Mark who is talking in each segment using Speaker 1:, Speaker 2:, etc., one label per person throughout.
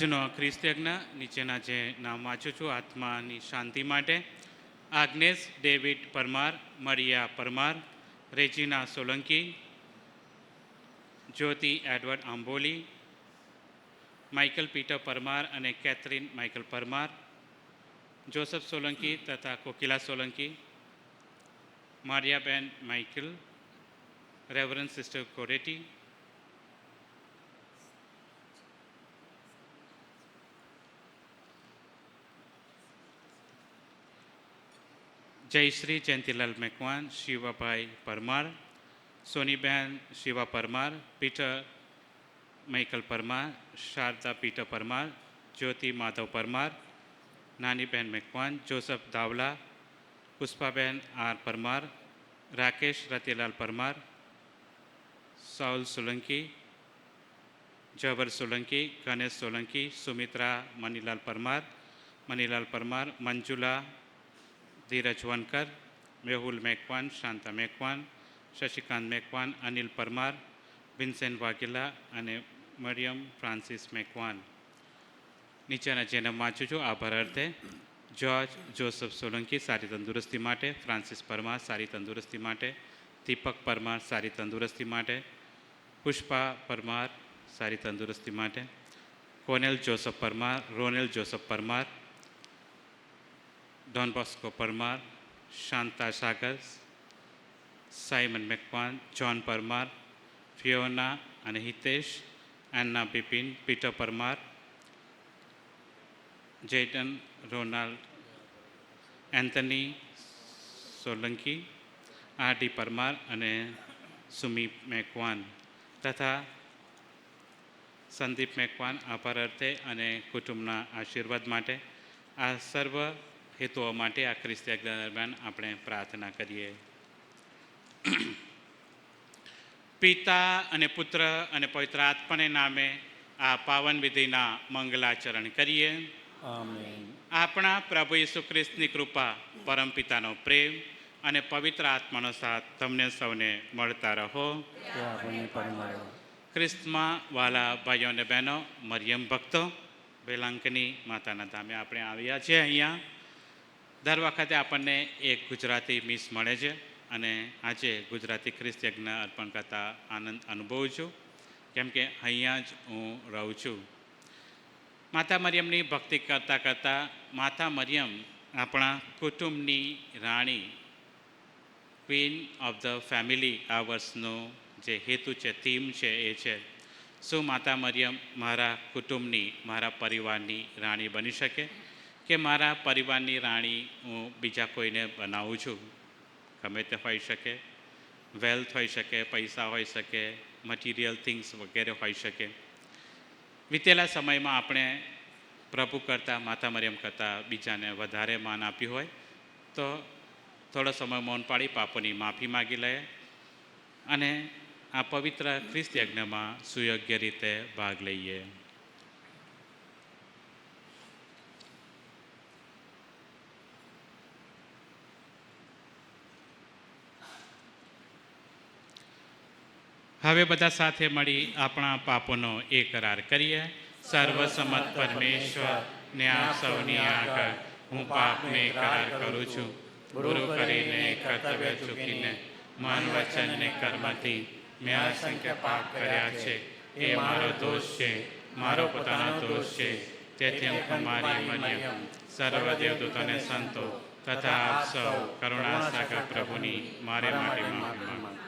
Speaker 1: આજનો ખ્રિસ્ત યજ્ઞ નીચેના જે નામ વાંચું છું આત્માની શાંતિ માટે: Agnes David Parmar, Maria Parmar, Regina Solanki, Jyoti Edward Amboli, Michael Peter Parmar અને Catherine Michael Parmar, Joseph Solanki તથા કોકિલા સોલંકી, મારિયાબેન Michael, reverend sister Coretti, Jayshree Jayantilal Macwan, Shivabhai Parmar, Soniben Shiva Parmar, Peter Michael Parmar, Sharda Peter Parmar, Jyoti Madhav Parmar, Naniben Macwan, Joseph Dawla, Pushpaben R Parmar, Rakesh Ratilal Parmar, Saul Solanki, Jabar Solanki, Ganesh Solanki, Sumitra Manilal Parmar, Manjula Dhiraj Vankar, Mehul Macwan, Shanta Macwan, Shashikant Macwan, Anil Parmar, Vincent Vaghela અને મરિયમ ફ્રાન્સિસ મેકવાન. નીચેના જેને વાંચું છું આભાર અર્થે: જ્યોર્જ જોસફ સોલંકી સારી તંદુરસ્તી માટે, ફ્રાન્સિસ પરમાર સારી તંદુરસ્તી માટે, દીપક પરમાર સારી તંદુરસ્તી માટે, પુષ્પા પરમાર સારી તંદુરસ્તી માટે, Connell Joseph Parmar, Ronell Joseph Parmar, Don Bosco Parmar, Shanta Sagar, Simon Macwan, John Parmar, Fiona અને Hitesh, Anna Bipin, Peter Parmar, Jayden Ronald, Anthony Solanki, R D. Parmar અને સુમી મેકવાન તથા સંદીપ મેકવાન આભાર અર્થે અને કુટુંબના આશીર્વાદ માટે. આ સર્વ હેતુઓ માટે આ ખ્રિસ્ત યજ્ઞ દરમિયાન આપણે પ્રાર્થના કરીએ. પિતા અને પુત્ર અને પવિત્ર આત્માના નામે આ પાવન વિધિના મંગલાચરણ કરીએ.
Speaker 2: આમેન.
Speaker 1: આપણા પ્રભુ ઈસુ ખ્રિસ્તની કૃપા, પરમપિતાનો પ્રેમ અને પવિત્ર આત્માનો સાથ તમને સૌને મળતા રહો. ખ્રિસ્તમાં વાલા ભાઈઓ અને બહેનો, મરિયમ ભક્તો, બેલાંકની માતાના ધામે આપણે આવ્યા છીએ. અહીંયા દર વખતે આપણને એક ગુજરાતી મિસ મળે છે અને આજે ગુજરાતી ખ્રિસ્ત યજ્ઞ અર્પણ કરતા આનંદ અનુભવું છું, કેમ કે અહીંયા જ હું રહું છું. માતા મરિયમની ભક્તિ કરતાં કરતાં માતા મરિયમ આપણા કુટુંબની રાણી, ક્વીન ઓફ ધ ફેમિલી, આ વર્ષનો જે હેતુ છે, થીમ છે, એ છે: શું માતા મરિયમ મારા કુટુંબની, મારા પરિવારની રાણી બની શકે, કે મારા પરિવારની રાણી હું બીજા કોઈને બનાવું છું? ગમે તે હોઈ શકે, વેલ્થ હોઈ શકે, પૈસા હોઈ શકે, મટીરિયલ થિંગ્સ વગેરે હોઈ શકે. વીતેલા સમયમાં આપણે પ્રભુ કરતાં, માતા મરિયમ કરતાં બીજાને વધારે માન આપ્યું હોય તો થોડો સમય મૌન પાડી પાપોની માફી માગી લે અને આ પવિત્ર ખ્રિસ્ત યજ્ઞમાં સુયોગ્ય રીતે ભાગ લઈએ. હવે બધા સાથે મળી આપણા પાપોનો એકરાર કરીએ. સર્વસમત પરમેશ્વર ને આપ સૌની આગળ હું પાપને એકરાર કરું છું. ગુરુ કરીને, કર્તવ્ય ચૂકીને, મન વચન ને કર્મથી મેં અસંખ્ય પાપ કર્યા છે. એ મારો દોષ છે, મારો પોતાનો દોષ છે. તેથી હું મારી મરિયમ, સર્વ દેવદૂતોને સંતો તથા આપ સૌ કરુણાસાગર પ્રભુની મારે માટે માફી માંગુ.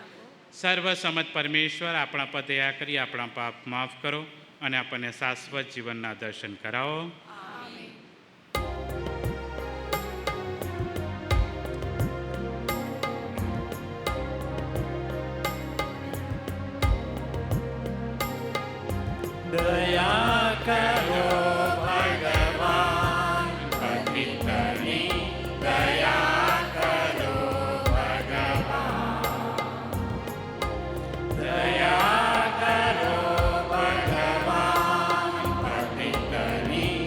Speaker 1: સર્વસમત પરમેશ્વર આપણા પર દયા કરી આપણા પાપ માફ કરો અને આપણને શાશ્વત જીવનના દર્શન કરાવો.
Speaker 2: દયા કરો ભગવાન, પતિતની દયા કરો ભગવાન. દયા કરો ભગવાન, પતિતની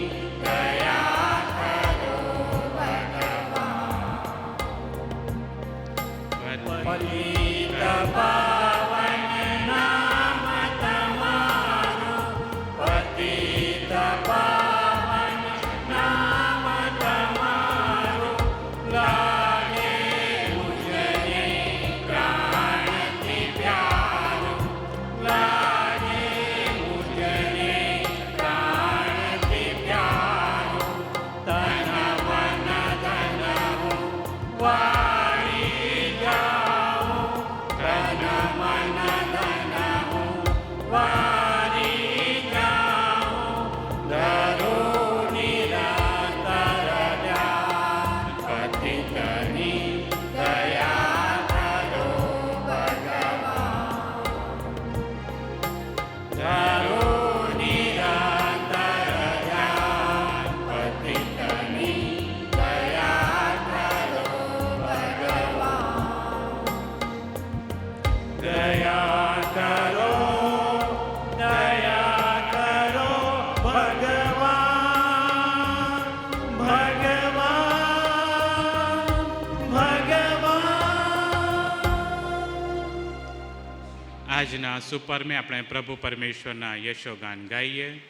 Speaker 1: આજના સુપરમે આપણે પ્રભુ પરમેશ્વરના યશોગાન ગાઈએ.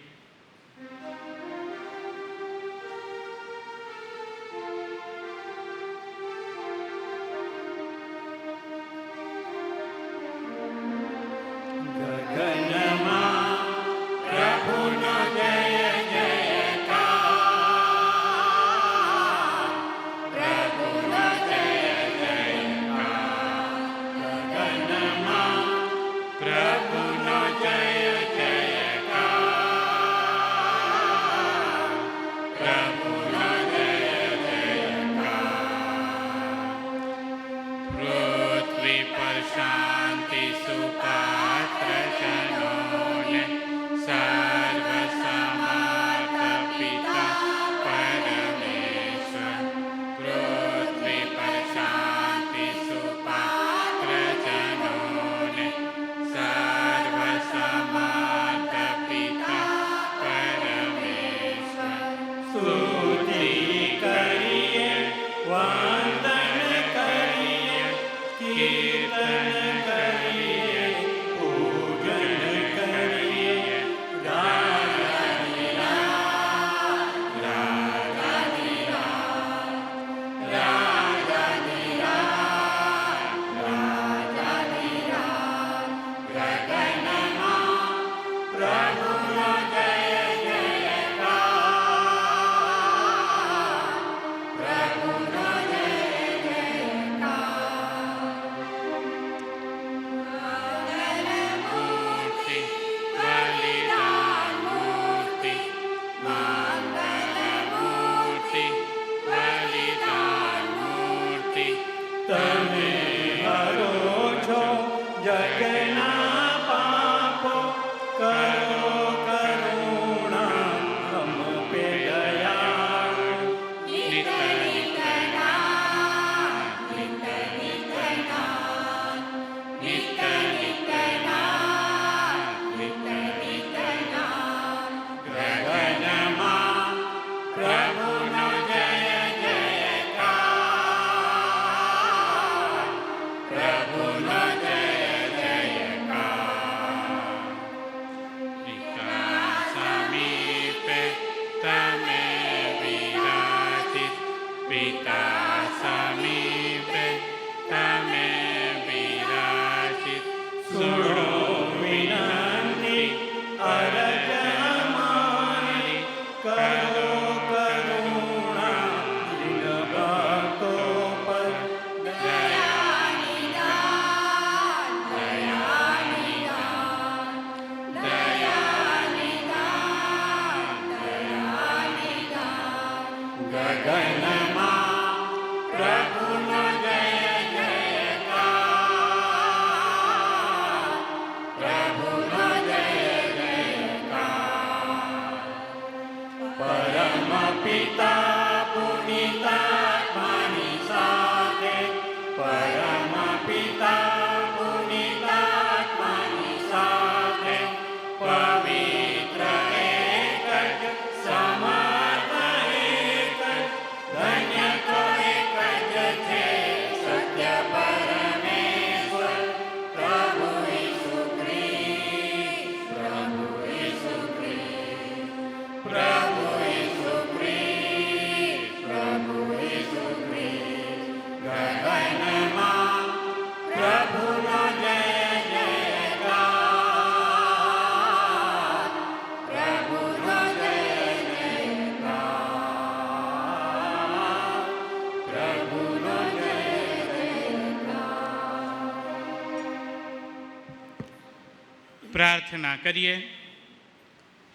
Speaker 1: પ્રાર્થના કરીએ.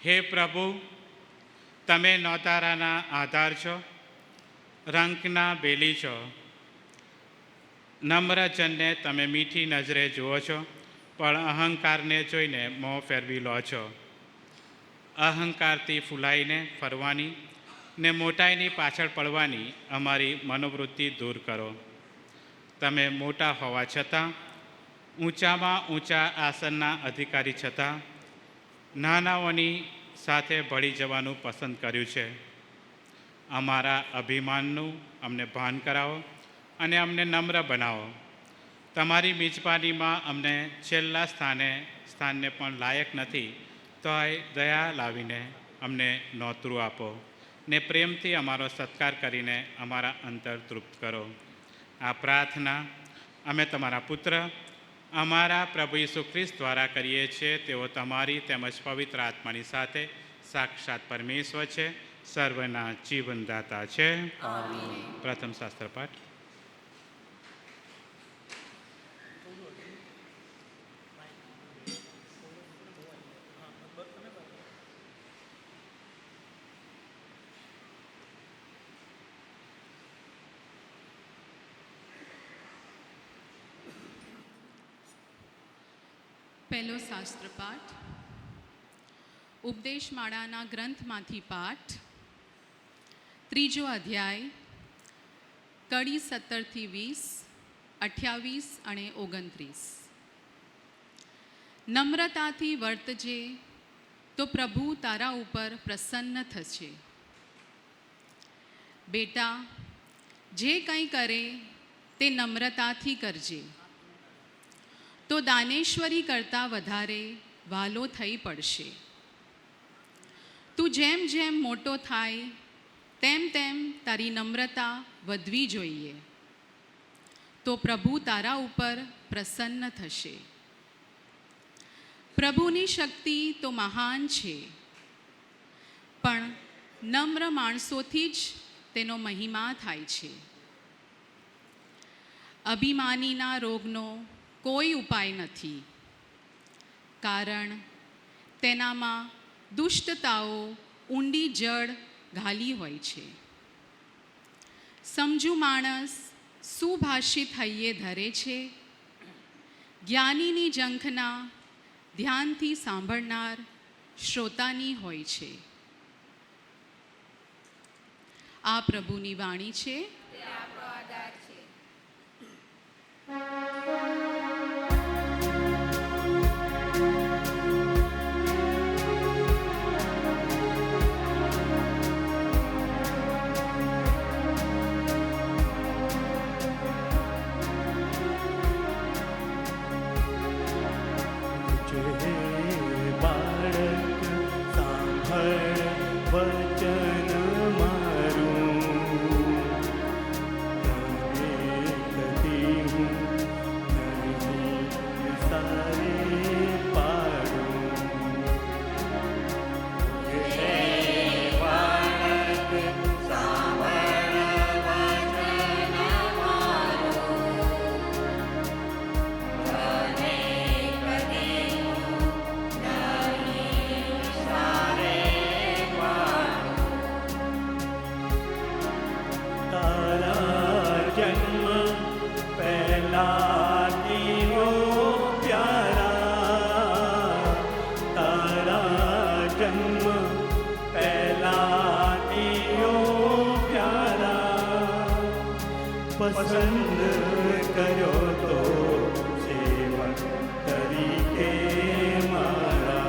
Speaker 1: હે પ્રભુ, તમે નોતારાના આધાર છો, રંકના બેલી છો. નમ્રજનને તમે મીઠી નજરે જુઓ છો, પણ અહંકારને જોઈને મોં ફેરવી લો છો. અહંકારથી ફૂલાઈને ફરવાની ને મોટાઈની પાછળ પડવાની અમારી મનોવૃત્તિ દૂર કરો. તમે મોટા હોવા છતાં, ઊંચામાં ઊંચા આસનના અધિકારી છતાં નાનાઓની સાથે ભળી જવાનું પસંદ કર્યું છે. અમારા અભિમાનનું અમને ભાન કરાવો અને અમને નમ્ર બનાવો. તમારી મિજબાનીમાં અમને છેલ્લા સ્થાનને પણ લાયક નથી, તોય દયા લાવીને અમને નોતરું આપો ને પ્રેમથી અમારો સત્કાર કરીને અમારા અંતર તૃપ્ત કરો. આ પ્રાર્થના અમે તમારા પુત્ર અમારા પ્રભુ ઈસુ ખ્રિસ્ત દ્વારા કરીએ છીએ. તેઓ તમારી તેમજ પવિત્ર આત્માની સાથે સાક્ષાત પરમેશ્વર છે, સર્વના જીવનદાતા છે. પ્રથમ શાસ્ત્ર પાઠ.
Speaker 3: પહેલો શાસ્ત્ર પાઠ ઉપદેશમાળાના ગ્રંથમાંથી પાઠ, ત્રીજો અધ્યાય, કડી 17-20, 28 અને 29. નમ્રતાથી વર્તજે તો પ્રભુ તારા ઉપર પ્રસન્ન થશે. બેટા, જે કંઈ કરે તે નમ્રતાથી કરજે, તો દાનેશ્વરી કરતાં વધારે વાલો થઈ પડશે. તું જેમ જેમ મોટો થાય તેમ તેમ તારી નમ્રતા વધવી જોઈએ, તો પ્રભુ તારા ઉપર પ્રસન્ન થશે. પ્રભુની શક્તિ તો મહાન છે, પણ નમ્ર માણસોથી જ તેનો મહિમા થાય છે. અભિમાનીના રોગનો કોઈ ઉપાય નથી, કારણ તેનામાં દુષ્ટતાઓ ઊંડી જડ ઘાલી હોય છે. સમજુ માણસ સુભાષિત હૈયે ધરે છે, જ્ઞાનીની ઝંખના ધ્યાનથી સાંભળનાર શ્રોતાની હોય છે. આ પ્રભુની વાણી છે.
Speaker 2: પસંદ કર્યો તો સેવક તરીકે મારા.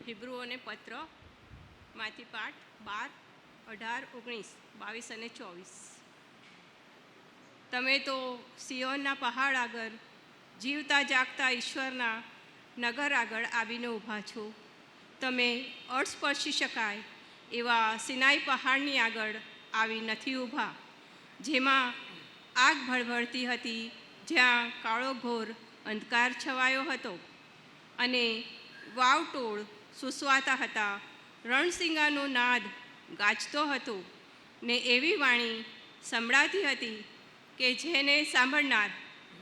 Speaker 4: હિબ્રુઓને પત્ર માંથી પાઠ 12, 18, 19, 22 અને 24. તમે તો સિયોનના પહાડ આગળ જીવતા જાગતા ઈશ્વરના નગર આગળ આવીને ઊભા છો. તમે અસ્પર્શી શકાય એવા સિનાઈ પહાડની આગળ આવી નથી ઊભા, જેમાં આગ ભળભળતી હતી, જ્યાં કાળો ઘોર અંધકાર છવાયો હતો અને વાવટોળ સુસવાતા હતા. રણસિંગાનો નાદ ગાજતો હતો ને એવી વાણી સંભળાતી હતી કે જેને સાંભળનાર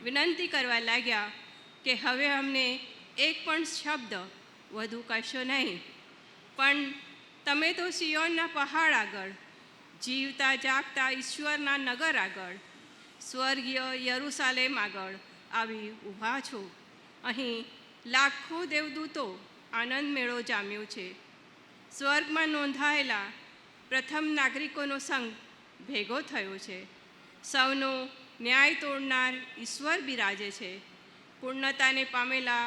Speaker 4: વિનંતી કરવા લાગ્યા કે હવે અમને એક પણ શબ્દ વધુ કહેશો નહીં, પણ તમે તો સિયોનના પહાડ આગળ, જીવતા જાગતા ઈશ્વરના નગર આગળ, સ્વર્ગીય યરુસાલેમ આગળ આવી ઊભા છો. અહીં લાખો દેવદૂતો આનંદ મેળો જામ્યો છે. સ્વર્ગમાં નોંધાયેલા પ્રથમ નાગરિકોનો સંઘ ભેગો થયો છે. સૌનો ન્યાય તોડનાર ઈશ્વર બિરાજે છે. પૂર્ણતાને પામેલા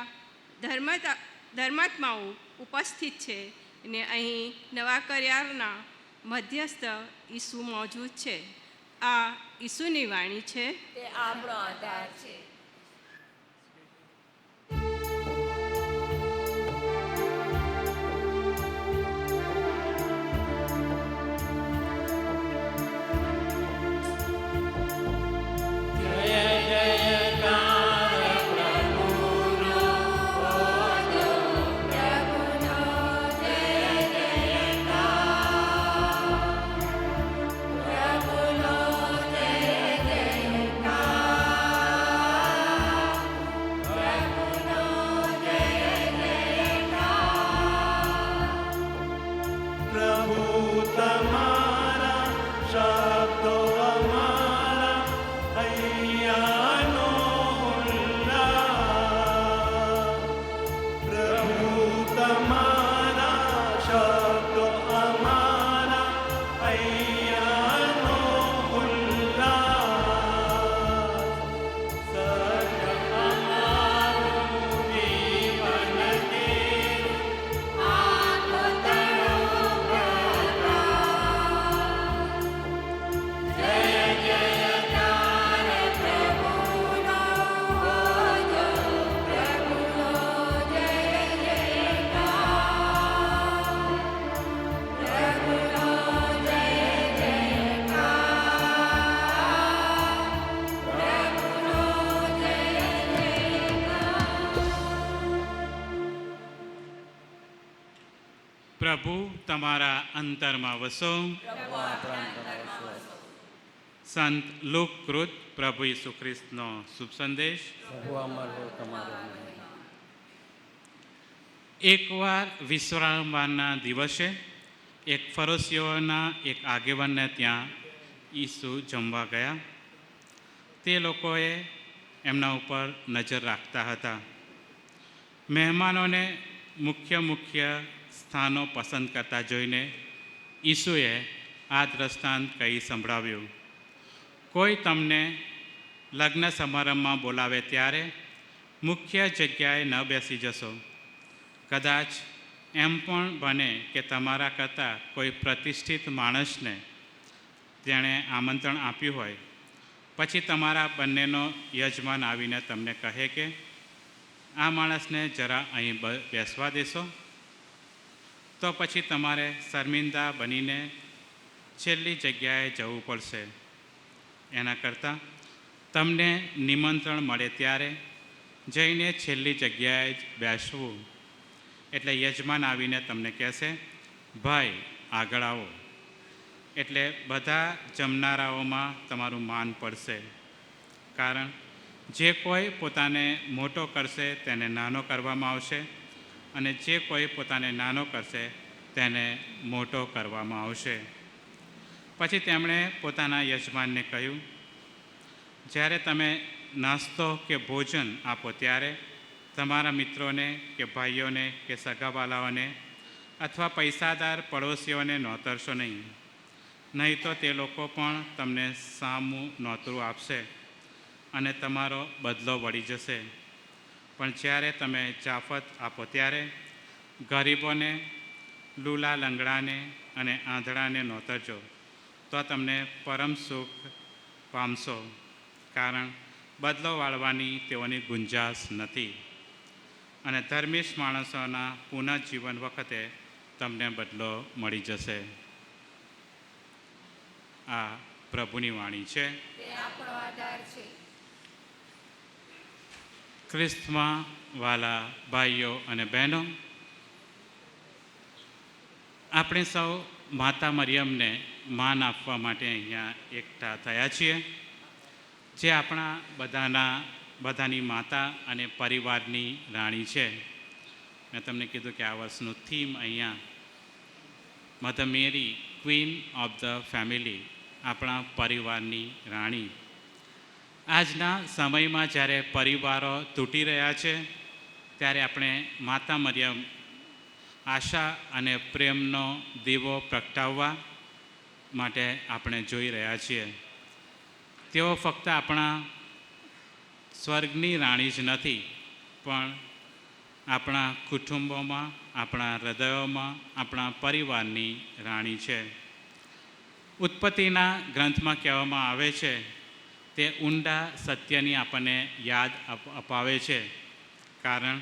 Speaker 4: ધર્માત્માઓ ઉપસ્થિત છે ને અહીં નવા કરારના મધ્યસ્થ ઈસુ મોજૂદ છે. આ ઈસુની વાણી છે.
Speaker 5: તે આપણો આધાર છે.
Speaker 1: પ્રભુ તમારા અંતરમાં વસો. સંત લુક કૃત પ્રભુ ઈસુ ખ્રિસ્તનો શુભ સંદેશ. એકવાર વિશ્રામવારના દિવસે એક ફરોશીઓના એક આગેવાનને ત્યાં ઈસુ જમવા ગયા. તે લોકોએ એમના ઉપર નજર રાખતા હતા. મહેમાનોને મુખ્ય સ્થાનો પસંદ કરતા જોઈને ઈસુએ આ દ્રષ્ટાંત કહી સંભળાવ્યું. કોઈ તમને લગ્ન સમારંભમાં બોલાવે ત્યારે મુખ્ય જગ્યાએ ન બેસી જશો. કદાચ એમ પણ બને કે તમારા કરતાં કોઈ પ્રતિષ્ઠિત માણસને તેણે આમંત્રણ આપ્યું હોય, પછી તમારા બંનેનો યજમાન આવીને તમને કહે કે આ માણસને જરા અહીં બેસવા દેશો, તો પછી તમારે શર્મિંદા બનીને છેલ્લી જગ્યાએ જવું પડશે. એના કરતાં તમને નિમંત્રણ મળે ત્યારે જઈને છેલ્લી જગ્યાએ જ બેસવું. એટલે યજમાન આવીને તમને કહેશે, ભાઈ આગળ આવો. એટલે બધા જમનારાઓમાં તમારું માન પડશે. કારણ જે કોઈ પોતાને મોટો કરશે તેને નાનો કરવામાં આવશે, અને જે કોઈ પોતાને નાનો કરશે તેને મોટો કરવામાં આવશે. પછી તેમણે પોતાના યજમાનને કહ્યું, જ્યારે તમે નાસ્તો કે ભોજન આપો ત્યારે તમારા મિત્રોને કે ભાઈઓને કે સગાવાલાઓને અથવા પૈસાદાર પડોશીઓને નોતરશો નહીં, નહીં તો તે લોકો પણ તમને સામું નોતરું આપશે અને તમારો બદલો વળી જશે. પણ જ્યારે તમે જાફત આપો ત્યારે ગરીબોને, લૂલા લંગડાને અને આંધળાને નોતરજો, તો તમને પરમ સુખ પામશો. કારણ બદલો વાળવાની તેઓની ગુંજાશ નથી. અને ધર્મિષ્ઠ માણસોના પુનઃજીવન વખતે તમને બદલો મળી જશે. આ પ્રભુની વાણી છે.
Speaker 5: તે આપણો આધાર છે.
Speaker 1: ખ્રિસ્તમાં વાલા ભાઈઓ અને બહેનો, આપણે સૌ માતા મરિયમને માન આપવા માટે અહીંયા એકઠા થયા છીએ, જે આપણા બધાની માતા અને પરિવારની રાણી છે. મેં તમને કીધું કે આ વર્ષનું થીમ અહીંયા mother Mary, queen of the family, આપણા પરિવારની રાણી. આજના સમયમાં જ્યારે પરિવારો તૂટી રહ્યા છે, ત્યારે આપણે માતા મરિયમ આશા અને પ્રેમનો દીવો પ્રગટાવવા માટે આપણે જોઈ રહ્યા છીએ. તેઓ ફક્ત આપણા સ્વર્ગની રાણી જ નથી, પણ આપણા કુટુંબોમાં, આપણા હૃદયોમાં, આપણા પરિવારની રાણી છે. ઉત્પત્તિના ગ્રંથમાં કહેવામાં આવે છે, તે ઊંડા સત્યની આપણને યાદ અપાવે છે, કારણ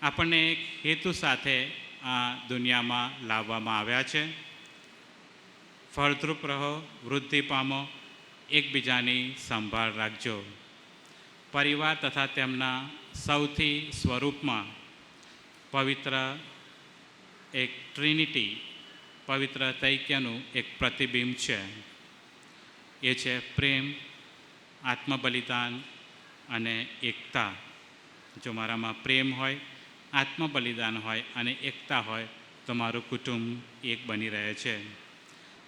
Speaker 1: આપણને એક હેતુ સાથે આ દુનિયામાં લાવવામાં આવ્યા છે. ફળદ્રુપ રહો, વૃદ્ધિ પામો, એકબીજાની સંભાળ રાખજો. પરિવાર તથા તેમના સૌથી સ્વરૂપમાં પવિત્ર એક ટ્રિનિટી, પવિત્ર તૈક્યનું એક પ્રતિબિંબ છે. એ છે પ્રેમ, આત્મબલિદાન અને એકતા. જો મારામાં પ્રેમ હોય, આત્મબલિદાન હોય અને એકતા હોય તો મારું કુટુંબ એક બની રહે છે.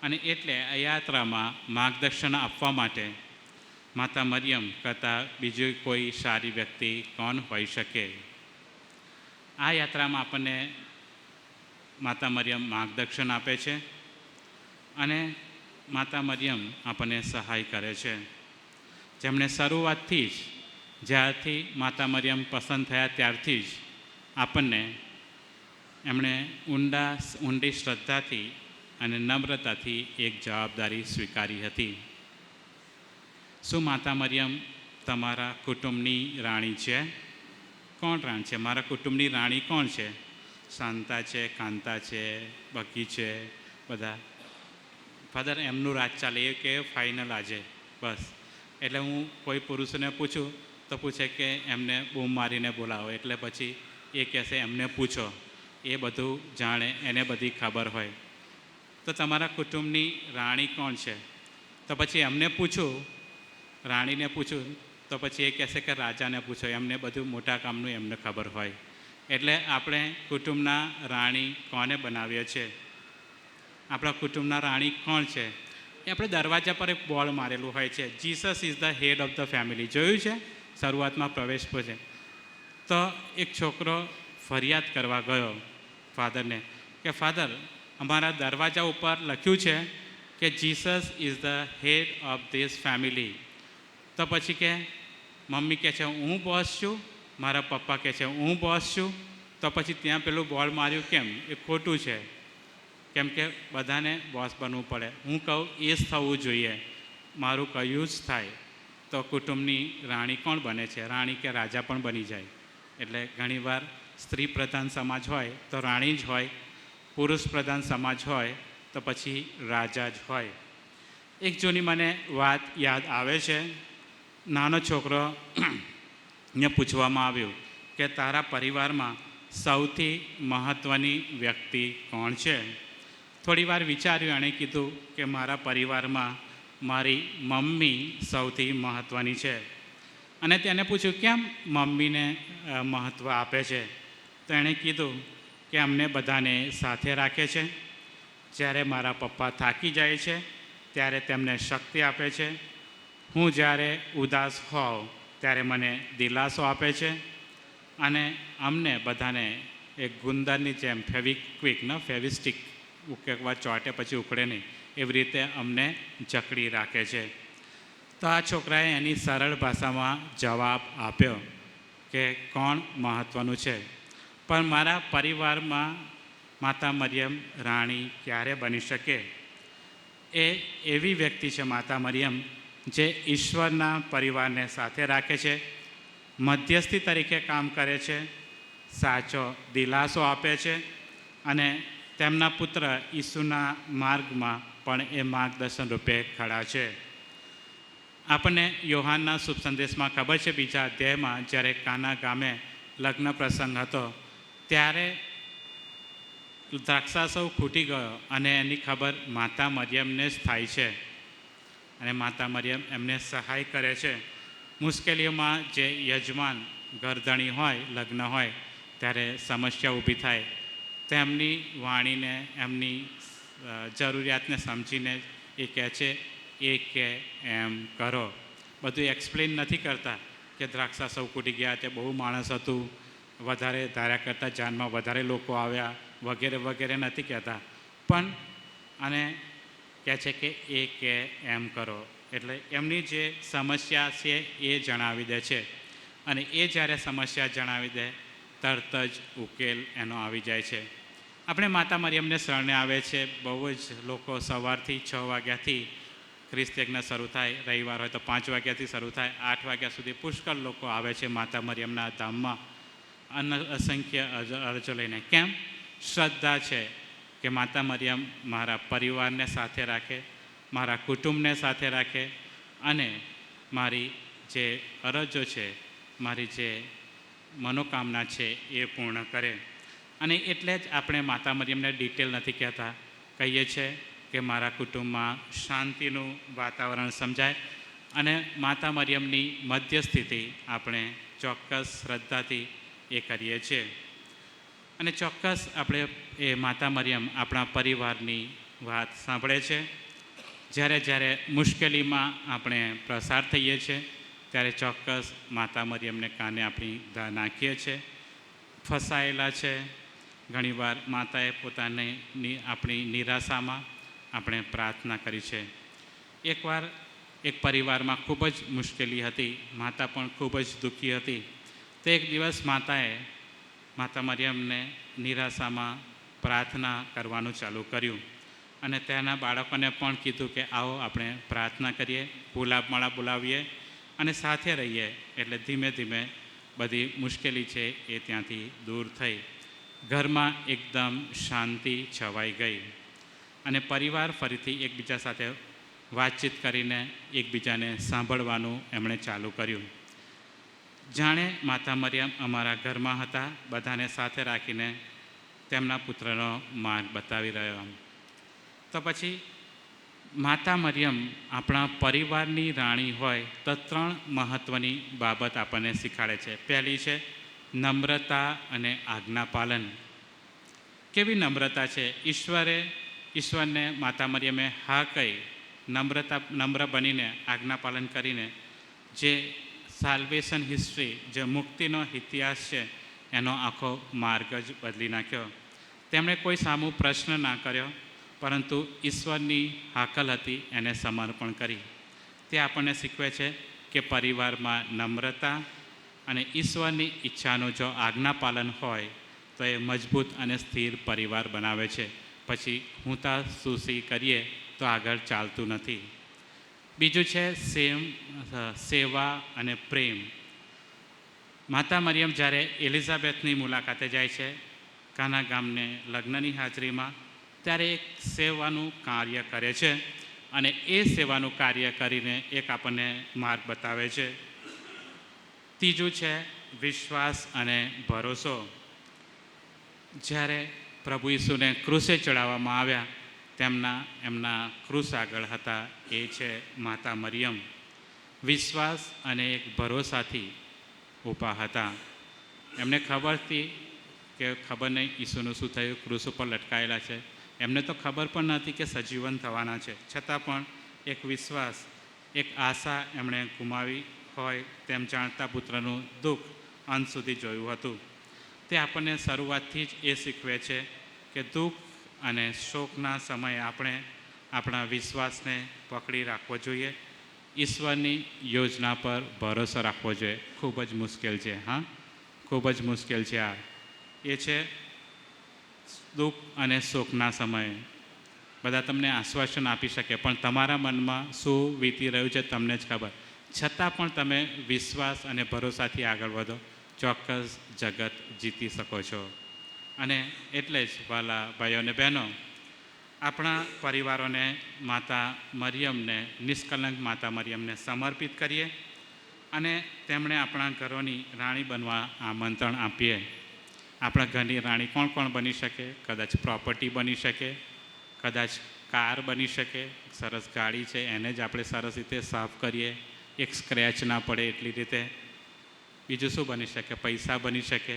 Speaker 1: અને એટલે આ યાત્રામાં માર્ગદર્શન આપવા માટે માતા મરિયમ કરતાં બીજી કોઈ સારી વ્યક્તિ કોણ હોઈ શકે. આ યાત્રામાં આપણને માતા મરિયમ માર્ગદર્શન આપે છે અને માતા મરિયમ આપણને સહાય કરે છે. જેમણે શરૂઆતથી જ, જ્યારથી માતા મરિયમ પસંદ થયા ત્યારથી જ આપણને એમણે ઊંડી શ્રદ્ધાથી અને નમ્રતાથી એક જવાબદારી સ્વીકારી હતી. શું માતા મરિયમ તમારા કુટુંબની રાણી છે? કોણ રાણી છે? મારા કુટુંબની રાણી કોણ છે? શાંતા છે, કાંતા છે, બકી છે, બધા. ફાધર, એમનું રાજ ચાલે એ કે ફાઇનલ આજે બસ. એટલે હું કોઈ પુરુષને પૂછું તો પૂછે કે એમને બૂમ મારીને બોલાવો, એટલે પછી એ કહેશે એમને પૂછો. એ બધું જાણે, એને બધી ખબર હોય. તો તમારા કુટુંબની રાણી કોણ છે? તો પછી એમને પૂછું, રાણીને પૂછું, તો પછી એ કહેશે કે રાજાને પૂછો, એમને બધું મોટા કામનું એમને ખબર હોય. એટલે આપણે કુટુંબના રાણી કોને બનાવીએ છીએ? આપણા કુટુંબના રાણી કોણ છે? એ આપણે દરવાજા પર એક બોર્ડ મારેલું હોય છે, Jesus is the head of the family. જોયું છે? શરૂઆતમાં પ્રવેશ છે તો એક છોકરો ફરિયાદ કરવા ગયો ફાધરને કે ફાધર, અમારા દરવાજા ઉપર લખ્યું છે કે Jesus is the head of this family. તો પછી કે મમ્મી કહે છે હું બોસ છું, મારા પપ્પા કહે છે હું બોસ છું. તો પછી ત્યાં પેલું બોર્ડ માર્યું કેમ? એ ખોટું છે, કેમ કે બધાને બોસ બનવું પડે. હું કહું એ જ થવું જોઈએ, મારું કહ્યું જ થાય. તો કુટુંબની રાણી કોણ બને છે? રાણી કે રાજા પણ બની જાય. એટલે ઘણીવાર સ્ત્રી પ્રધાન સમાજ હોય તો રાણી જ હોય, પુરુષ પ્રધાન સમાજ હોય તો પછી રાજા જ હોય. એક જૂની મને વાત યાદ આવે છે. નાનો છોકરો ને પૂછવામાં આવ્યું કે તારા પરિવારમાં સૌથી મહત્ત્વની વ્યક્તિ કોણ છે? થોડી વાર વિચાર્યું, એણે કીધું કે મારા પરિવારમાં મારી મમ્મી સૌથી મહત્ત્વની છે. અને તેને પૂછ્યું કેમ મમ્મીને મહત્ત્વ આપે છે? તો એણે કીધું કે અમને બધાને સાથે રાખે છે. જ્યારે મારા પપ્પા થાકી જાય છે ત્યારે તેમને શક્તિ આપે છે. હું જ્યારે ઉદાસ હોઉં ત્યારે મને દિલાસો આપે છે. અને અમને બધાને એક ગુંદરની જેમ ફેવિસ્ટિક એકવાર ચોંટે પછી ઉકળે નહીં એવી રીતે અમને જકડી રાખે છે. તો આ છોકરાએ એની સરળ ભાષામાં જવાબ આપ્યો કે કોણ મહત્ત્વનું છે. પણ મારા પરિવારમાં માતા મરિયમ રાણી ક્યારે બની શકે? એ એવી વ્યક્તિ છે માતા મરિયમ જે ઈશ્વરના પરિવારને સાથે રાખે છે, મધ્યસ્થી તરીકે કામ કરે છે, સાચો દિલાસો આપે છે અને તેમના પુત્ર ઈસુના માર્ગમાં પણ એ માર્ગદર્શન રૂપે ખડા છે. આપણને યોહાનના શુભ સંદેશમાં ખબર છે, બીજા અધ્યાયમાં જ્યારે કાના ગામે લગ્ન પ્રસંગ હતો ત્યારે દ્રાક્ષાસવ ખૂટી ગયો અને એની ખબર માતા મરિયમને જ થાય છે અને માતા મરિયમ એમને સહાય કરે છે. મુશ્કેલીઓમાં જે યજમાન ઘરધણી હોય, લગ્ન હોય ત્યારે સમસ્યા ઊભી થાય તેમની વાણીને, એમની જરૂરિયાતને સમજીને એ કહે છે એ કે એમ કરો. બધું એક્સપ્લેન નથી કરતા કે દ્રાક્ષા સૌ ખૂટી ગયા, તે બહુ માણસ હતું, વધારે ધાર્યા કરતાં જાનમાં વધારે લોકો આવ્યા વગેરે વગેરે નથી કહેતા, પણ અને કહે છે કે એ કે એમ કરો. એટલે એમની જે સમસ્યા છે એ જણાવી દે છે અને એ જ્યારે સમસ્યા જણાવી દે તરત જ ઉકેલ એનો આવી જાય છે. આપણે માતા મરિયમને શરણે આવે છે. બહુ જ લોકો સવારથી 6 વાગ્યાથી ખ્રિસ્ત યજ્ઞ શરૂ થાય, રવિવાર હોય તો 5 વાગ્યાથી શરૂ થાય, 8 વાગ્યા સુધી પુષ્કળ લોકો આવે છે માતા મરિયમના ધામમાં અસંખ્ય અરજો લઈને. કેમ? શ્રદ્ધા છે કે માતા મરિયમ મારા પરિવારને સાથે રાખે, મારા કુટુંબને સાથે રાખે અને મારી જે અરજો છે, મારી જે મનોકામના છે એ પૂર્ણ કરે. અને એટલે જ આપણે માતા મરિયમને ડિટેલ નથી કહેતા, કહીએ છીએ કે મારા કુટુંબમાં શાંતિનું વાતાવરણ સમજાય અને માતા મરિયમની મધ્યસ્થિતિ આપણે ચોક્કસ શ્રદ્ધાથી એ કરીએ છીએ. અને ચોક્કસ આપણે એ માતા મરિયમ આપણા પરિવારની વાત સાંભળે છે. જ્યારે જ્યારે મુશ્કેલીમાં આપણે પ્રસાર થઈએ છીએ ત્યારે ચોક્કસ માતા મરિયમને કાને આપણી નાખીએ છીએ. ફસાયેલા છે, ઘણીવાર માતાએ પોતાની આપણી નિરાશામાં આપણે પ્રાર્થના કરી છે. એકવાર એક પરિવારમાં ખૂબ જ મુશ્કેલી હતી, માતા પણ ખૂબ જ દુઃખી હતી. તો એક દિવસ માતા મરિયમને નિરાશામાં પ્રાર્થના કરવાનું ચાલુ કર્યું અને તેના બાળકોને પણ કીધું કે આવો આપણે પ્રાર્થના કરીએ, ગુલાબમાળા બોલાવીએ અને સાથે રહીએ. એટલે ધીમે ધીમે બધી મુશ્કેલી છે એ ત્યાંથી દૂર થઈ. ઘરમાં એકદમ શાંતિ છવાઈ ગઈ અને પરિવાર ફરીથી એકબીજા સાથે વાતચીત કરીને એકબીજાને સાંભળવાનું એમણે ચાલુ કર્યું. જાણે માતા મરિયમ અમારા ઘરમાં હતા, બધાને સાથે રાખીને તેમના પુત્રનો માર્ગ બતાવી રહ્યો. તો પછી માતા મરિયમ આપણા પરિવારની રાણી હોય તો 3 મહત્ત્વની બાબત આપણને શીખવાડે છે. પહેલી છે નમ્રતા અને આજ્ઞાપાલન. કેવી નમ્રતા છે! ઈશ્વરને માતા મરિયમે હા કહી નમ્ર બનીને આજ્ઞાપાલન કરીને જે સાલ્વેશન હિસ્ટ્રી, જે મુક્તિનો ઇતિહાસ છે એનો આખો માર્ગ જ બદલી નાખ્યો. તેમણે કોઈ સામું પ્રશ્ન ના કર્યો, પરંતુ ઈશ્વરની હાકલ હતી એને સમર્પણ કરી. તે આપણને શીખવે છે કે પરિવારમાં નમ્રતા અને ઈશ્વરની ઈચ્છાનું જો આજ્ઞાપાલન હોય તો એ મજબૂત અને સ્થિર પરિવાર બનાવે છે. પછી હુંતા સુસી કરીએ તો આગળ ચાલતું નથી. બીજું છે સેવા અને પ્રેમ. માતા મરિયમ જ્યારે એલિઝાબેથની મુલાકાતે જાય છે કાના ગામને લગ્નની હાજરીમાં, ત્યારે એક સેવાનું કાર્ય કરે છે અને એ સેવાનું કાર્ય કરીને એક આપણને માર્ગ બતાવે છે. ત્રીજું છે વિશ્વાસ અને ભરોસો. જ્યારે પ્રભુ ઈસુને ક્રૂસે ચડાવવામાં આવ્યા એમના ક્રૂસ આગળ હતા એ છે માતા મરિયમ. વિશ્વાસ અને એક ભરોસાથી ઊભા હતા. એમને ખબર હતી કે ખબર નહીં ઈસુનું શું થયું, ક્રૂસ ઉપર લટકાયેલા છે. એમને તો ખબર પણ નથી કે સજીવન થવાના છે, છતાં પણ એક વિશ્વાસ, એક આશા એમણે ગુમાવી હોય તેમ જાણતા પુત્રનું દુઃખ અંત સુધી જોયું હતું. તે આપણને શરૂઆતથી જ એ શીખવે છે કે દુઃખ અને શોકના સમયે આપણે આપણા વિશ્વાસને પકડી રાખવો જોઈએ. ઈશ્વરની યોજના પર ભરોસો રાખવો જોઈએ. ખૂબ જ મુશ્કેલ છે, હા, ખૂબ જ મુશ્કેલ છે. આ એ છે દુઃખ અને શોકના સમયે બધા તમને આશ્વાસન આપી શકે, પણ તમારા મનમાં શું વીતી રહ્યું છે તમને જ ખબર. છતાં પણ તમે વિશ્વાસ અને ભરોસાથી આગળ વધો. ચોક્કસ જગત જીતી શકો છો. અને એટલે જ વાલા ભાઈઓ અને બહેનો, આપણા પરિવારોને માતા મરિયમને, નિષ્કલંક માતા મરિયમને સમર્પિત કરીએ અને તેમણે આપણા ઘરોની રાણી બનવા આમંત્રણ આપીએ. આપણા ઘરની રાણી કોણ કોણ બની શકે? કદાચ પ્રોપર્ટી બની શકે, કદાચ કાર બની શકે, સરસ ગાડી છે એને જ આપણે સરસ રીતે સાફ કરીએ, એક સ્ક્રેચ ના પડે એટલી રીતે. બીજું શું બની શકે? પૈસા બની શકે,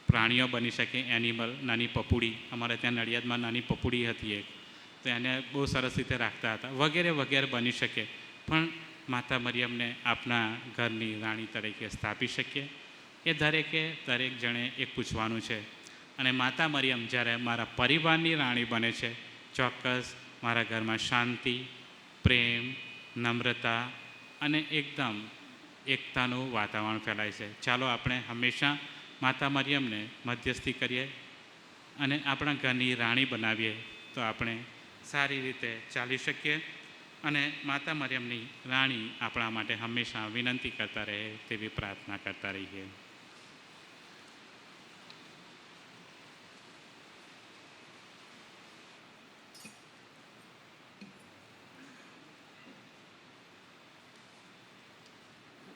Speaker 1: પ્રાણીઓ બની શકે, એનિમલ, નાની પપુડી. અમારે ત્યાં નડિયાદમાં નાની પપુડી હતી એક, તો એને બહુ સરસ રીતે રાખતા હતા, વગેરે વગેરે બની શકે. પણ માતા મરિયમને આપણા ઘરની રાણી તરીકે સ્થાપી શકીએ. એ દરેક જણે એ પૂછવાનું છે. અને માતા મરિયમ જ્યારે મારા પરિવારની રાણી બને છે, ચોક્કસ મારા ઘરમાં શાંતિ, પ્રેમ, નમ્રતા અને એકદમ એકતાનું વાતાવરણ ફેલાય છે. ચાલો આપણે હંમેશા માતા મરિયમને મધ્યસ્થી કરીએ અને આપણા ઘરની રાણી બનાવીએ, તો આપણે સારી રીતે ચાલી શકીએ અને માતા મરિયમની રાણી આપણા માટે હંમેશા વિનંતી કરતા રહે તેવી પ્રાર્થના કરતા રહીએ.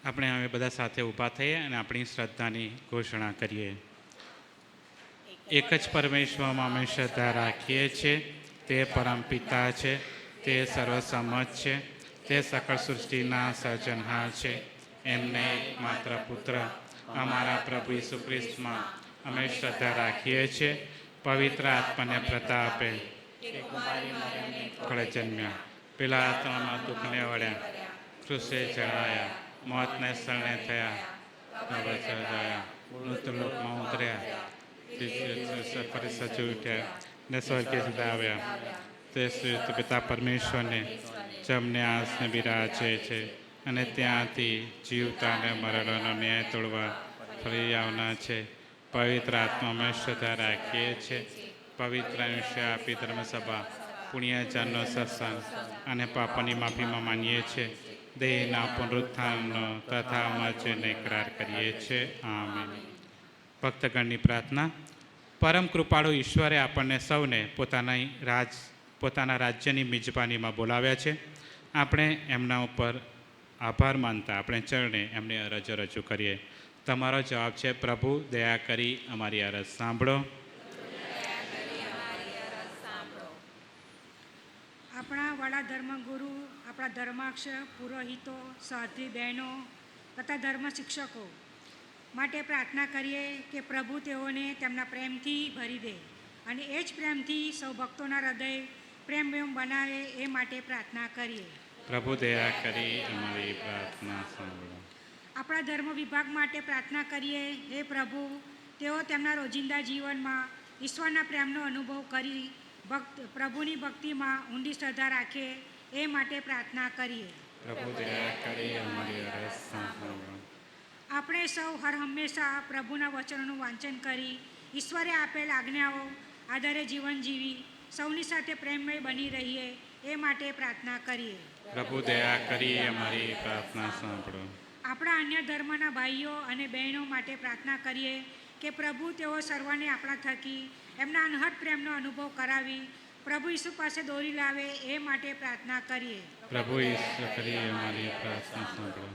Speaker 1: આપણે હવે બધા સાથે ઊભા થઈએ અને આપણી શ્રદ્ધાની ઘોષણા કરીએ. એક જ પરમેશ્વરમાં અમે શ્રદ્ધા રાખીએ છીએ. તે પરમપિતા છે, તે સર્વસમજ છે, તે સકળ સૃષ્ટિના સર્જનહાર છે. એમને એકમાત્ર પુત્ર અમારા પ્રભુ ઈસુ ખ્રિસ્તમાં અમે શ્રદ્ધા રાખીએ છીએ. પવિત્ર આત્માને પ્રતાપે કળે જન્મ્યા, પિલાતોના દુઃખને વળ્યા, ક્રૂસે ચડાયા, મોતને શરણે થયા, હવે સર્જાયા, મૃત્યુલોકમાં ઉતર્યા, ફરી સચી ઉઠ્યા ને સ્વર્ગે સુધી આવ્યા. તે શ્રેષ્ઠ પિતા પરમેશ્વરને જમને આસને બિરાજે છે અને ત્યાંથી જીવતા અને મરણોનો ન્યાય તોડવા ફરી આવનાર છે. પવિત્ર આત્મામાં શ્રદ્ધા રાખીએ છીએ. પવિત્ર આયુષ્ય આપી ધર્મસભા, પુણ્યજનનો સત્સંગ અને પાપોની માફીમાં માનીએ છીએ. દેહના પુનરુત્થાનનો તથા અમરજીવનનો ઇકરાર કરીએ છીએ. આમીન. ભક્તગણની પ્રાર્થના. પરમ કૃપાળુ ઈશ્વરે આપણને સૌને પોતાના રાજ્યની મિજબાનીમાં બોલાવ્યા છે. આપણે એમના ઉપર આભાર માનતા આપણે ચરણે એમને અરજ રજૂ કરીએ. તમારો જવાબ છે, પ્રભુ દયા કરી અમારી અરજ સાંભળો.
Speaker 5: આપણા વડા ધર્મગુરુ, આપણા ધર્માક્ષ પુરોહિતો, સાધ્વી બહેનો તથા ધર્મ શિક્ષકો માટે પ્રાર્થના કરીએ કે પ્રભુ તેઓને તેમના પ્રેમથી ભરી દે અને એ જ પ્રેમથી સૌ ભક્તોના હૃદય પ્રેમમય બનાવે, એ માટે પ્રાર્થના કરીએ.
Speaker 1: પ્રભુ દયા કરી અમારી પ્રાર્થના સાંભળો.
Speaker 5: આપણા ધર્મ વિભાગ માટે પ્રાર્થના કરીએ. હે પ્રભુ, તેઓ તેમના રોજિંદા જીવનમાં ઈશ્વરના પ્રેમનો અનુભવ કરી પ્રભુની ભક્તિમાં ઊંડી શ્રદ્ધા રાખે, એ માટે પ્રાર્થના કરીએ.
Speaker 1: પ્રભુ દયા કરી અમારી અરજ સાંભળો.
Speaker 5: આપણે સૌ હર હંમેશા પ્રભુના વચનોનું વાંચન કરી ઈશ્વરે આપેલ આજ્ઞાઓ આધારે જીવન જીવી સૌની સાથે પ્રેમમય બની રહીએ, એ માટે પ્રાર્થના કરીએ.
Speaker 1: પ્રભુ દયા કરી અમારી પ્રાર્થના સાંભળો.
Speaker 5: આપણા અન્ય ધર્મના ભાઈઓ અને બહેનો માટે પ્રાર્થના કરીએ કે પ્રભુ તેઓ સર્વને આપણા થકી એમના અનહદ પ્રેમનો અનુભવ કરાવી પ્રભુ ઈસુ પાસે દોરી લાવે, એ માટે પ્રાર્થના કરીએ.
Speaker 1: પ્રભુ ઈશ્વર કરી અમારી પ્રાર્થના સાંભળો.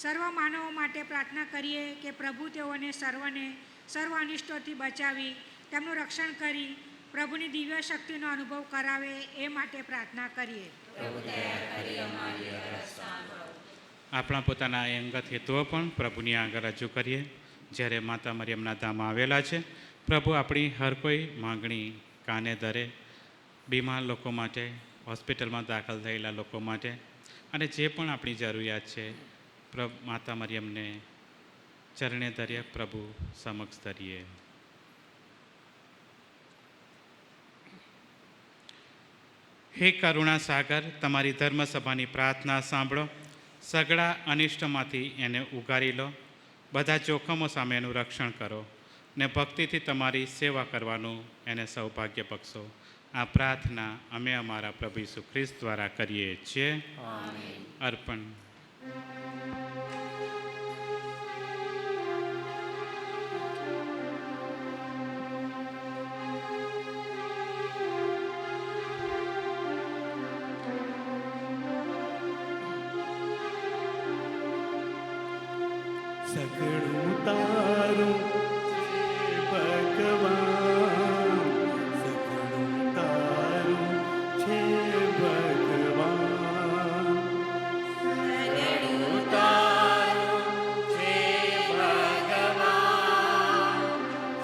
Speaker 5: સર્વ માનવો માટે પ્રાર્થના કરીએ કે પ્રભુ તેઓને સર્વ અનિષ્ટોથી બચાવી તેમનું રક્ષણ કરી પ્રભુની દિવ્ય શક્તિનો અનુભવ કરાવે, એ માટે પ્રાર્થના કરીએ.
Speaker 1: આપણા પોતાના અંગત હેતુઓ પણ પ્રભુની આગળ રજૂ કરીએ. જ્યારે માતા મરિયમના ધામ આવેલા છે, પ્રભુ આપણી હર કોઈ માંગણી કાને ધરે. બીમાર લોકો માટે, હોસ્પિટલમાં દાખલ થયેલા લોકો માટે અને જે પણ આપણી જરૂરિયાત છે, માતા મરિયમને ચરણે ધરીએ, પ્રભુ સમક્ષ ધરીએ. હે કરુણા સાગર, તમારી ધર્મસભાની પ્રાર્થના સાંભળો. સઘળા અનિષ્ટમાંથી એને ઉગારી લો. બધા જોખમો સામે એનું રક્ષણ કરો ને ભક્તિથી તમારી સેવા કરવાનું એને સૌભાગ્ય બક્ષો. આ પ્રાર્થના અમે અમારા પ્રભુ ઈસુ ખ્રિસ્ત દ્વારા કરીએ છીએ. અર્પણ.
Speaker 2: સઘળું તારું છે ભગવાન, સઘળું તારું છે ભગવાન. સઘળું તારું છે ભગવાન,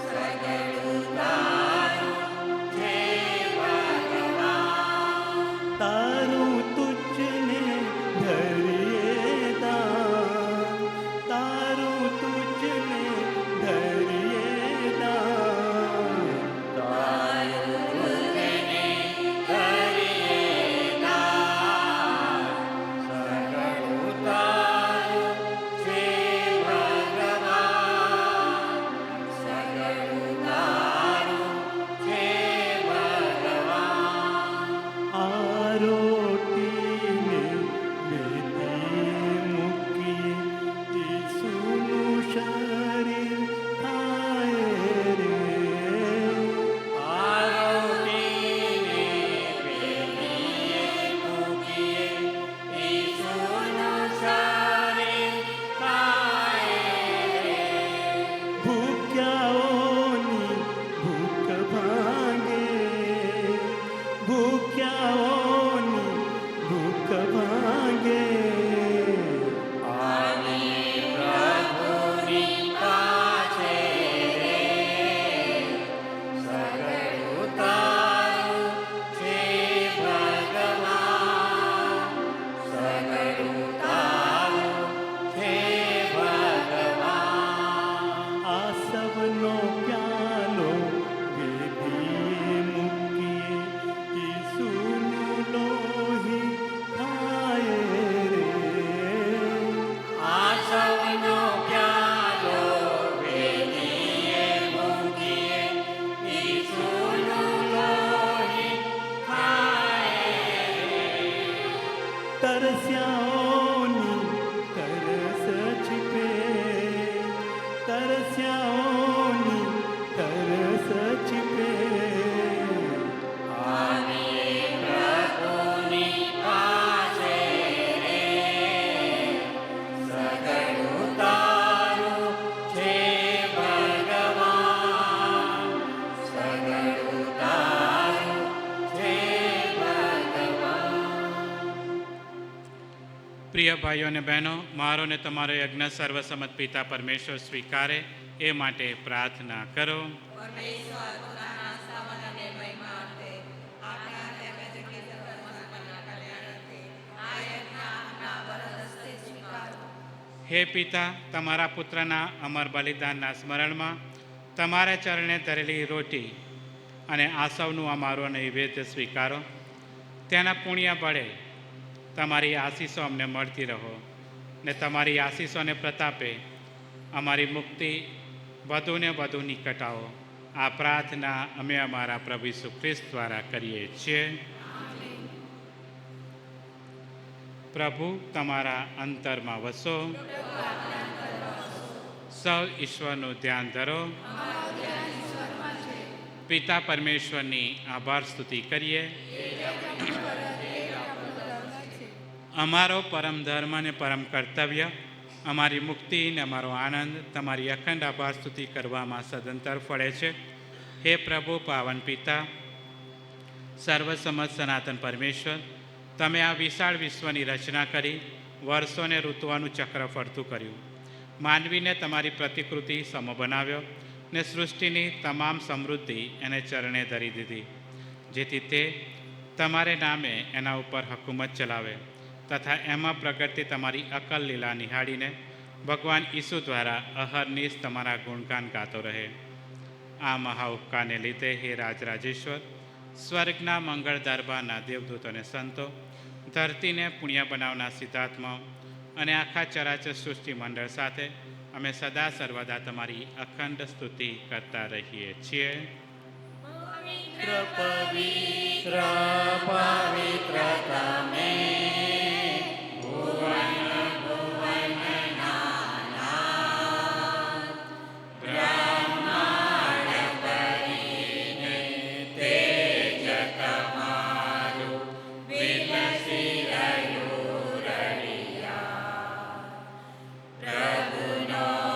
Speaker 2: સઘળું તારું છે ભગવાન. તારું તુજને ધરીએ દાન, તારું તુજને ધરીએ દાન, તારું તુજને ધરીએ દાન. સઘળું તારું છે ભગવાન, સઘળું તારું છે ભગવાન. આ રોટીને વેદી મૂકીએ ઈસુનું શરીર થાય રે. આ રોટીને વેદીએ મૂકીએ ઈસુનું શરીર થાય રે. ભૂખ્યાઓની ભૂખ ભાંગે, ભૂખ્યાઓની ભૂખ ભાંગે. આવીએ પ્રભુની પાસે રે. સઘળું તારું છે ભગવાન, સઘળું તારું છે ભગવાન. આ સવનો પ્યાલો વેદીએ મૂકીએ ઈસુનું લોહી થાય રે. આ સવનો પ્યાલો વેદીએ મૂકીએ ઈસુનું લોહી થાય રે. તરસ્યાઓની તરસ છીપે, તરસ્યાઓની તરસ છીપે. આવીએ પ્રભુની પાસે રે. સઘળું તારું છે ભગવાન, સઘળું તારું છે ભગવાન.
Speaker 1: પ્રિય ભાઈઓ અને બહેનો, મારો ને તમારો યજ્ઞ સર્વસંમત પિતા પરમેશ્વર સ્વીકારે એ માટે પ્રાર્થના કરો. હે પિતા, તમારા પુત્રના અમર બલિદાનના સ્મરણમાં તમારા ચરણે ધરેલી રોટી અને આસવનું અમારું નૈવેદ્ય સ્વીકારો. તેના પુણ્ય બળે તમારી આશીષો અમને મળતી રહો ને તમારી આશીષોને પ્રતાપે અમારી મુક્તિ વધુ ને વધુ નિકટ આવો. આ પ્રાર્થના અમે અમારા પ્રભુ ઈસુ ખ્રિસ્ત દ્વારા કરીએ છીએ. પ્રભુ તમારા અંતરમાં વસો. સૌ ઈશ્વરનું ધ્યાન ધરો. પિતા પરમેશ્વરની આભાર સ્તુતિ કરીએ. અમારો પરમ ધર્મ અને પરમ કર્તવ્ય, અમારી મુક્તિ ને અમારો આનંદ તમારી અખંડ આભાર સ્તુતિ કરવામાં સદંતર ફળે છે. હે પ્રભુ પાવન પિતા, સર્વસમત સનાતન પરમેશ્વર, તમે આ વિશાળ વિશ્વની રચના કરી વર્ષોને ઋતુઓનું ચક્ર ફરતું કર્યું, માનવીને તમારી પ્રતિકૃતિ સમો બનાવ્યો ને સૃષ્ટિની તમામ સમૃદ્ધિ એને ચરણે ધરી દીધી, જેથી તે તમારે નામે એના ઉપર હકુમત ચલાવે તથા એમાં પ્રગટતી તમારી અકલ લીલા નિહાળીને ભગવાન ઈસુ દ્વારા અહર્નિશ તમારા ગુણગાન ગાતો રહે. આ મહા ઉપકારને લીધે હે રાજરાજેશ્વર, સ્વર્ગના મંગળ દરબારના દેવદૂતો અને સંતો, ધરતીને પુણ્ય બનાવનાર સિદ્ધાત્માઓ અને આખા ચરાચર સૃષ્ટિ મંડળ સાથે અમે સદા સર્વદા તમારી અખંડ સ્તુતિ કરતા રહીએ છીએ.
Speaker 2: પવિત્ર પવિત્ર તમે, ભુવન ભુવનનાથ, બ્રહ્માંડ કરીને તેજ તમારું વિલસી રહ્યું રળિયા. પ્રભુનો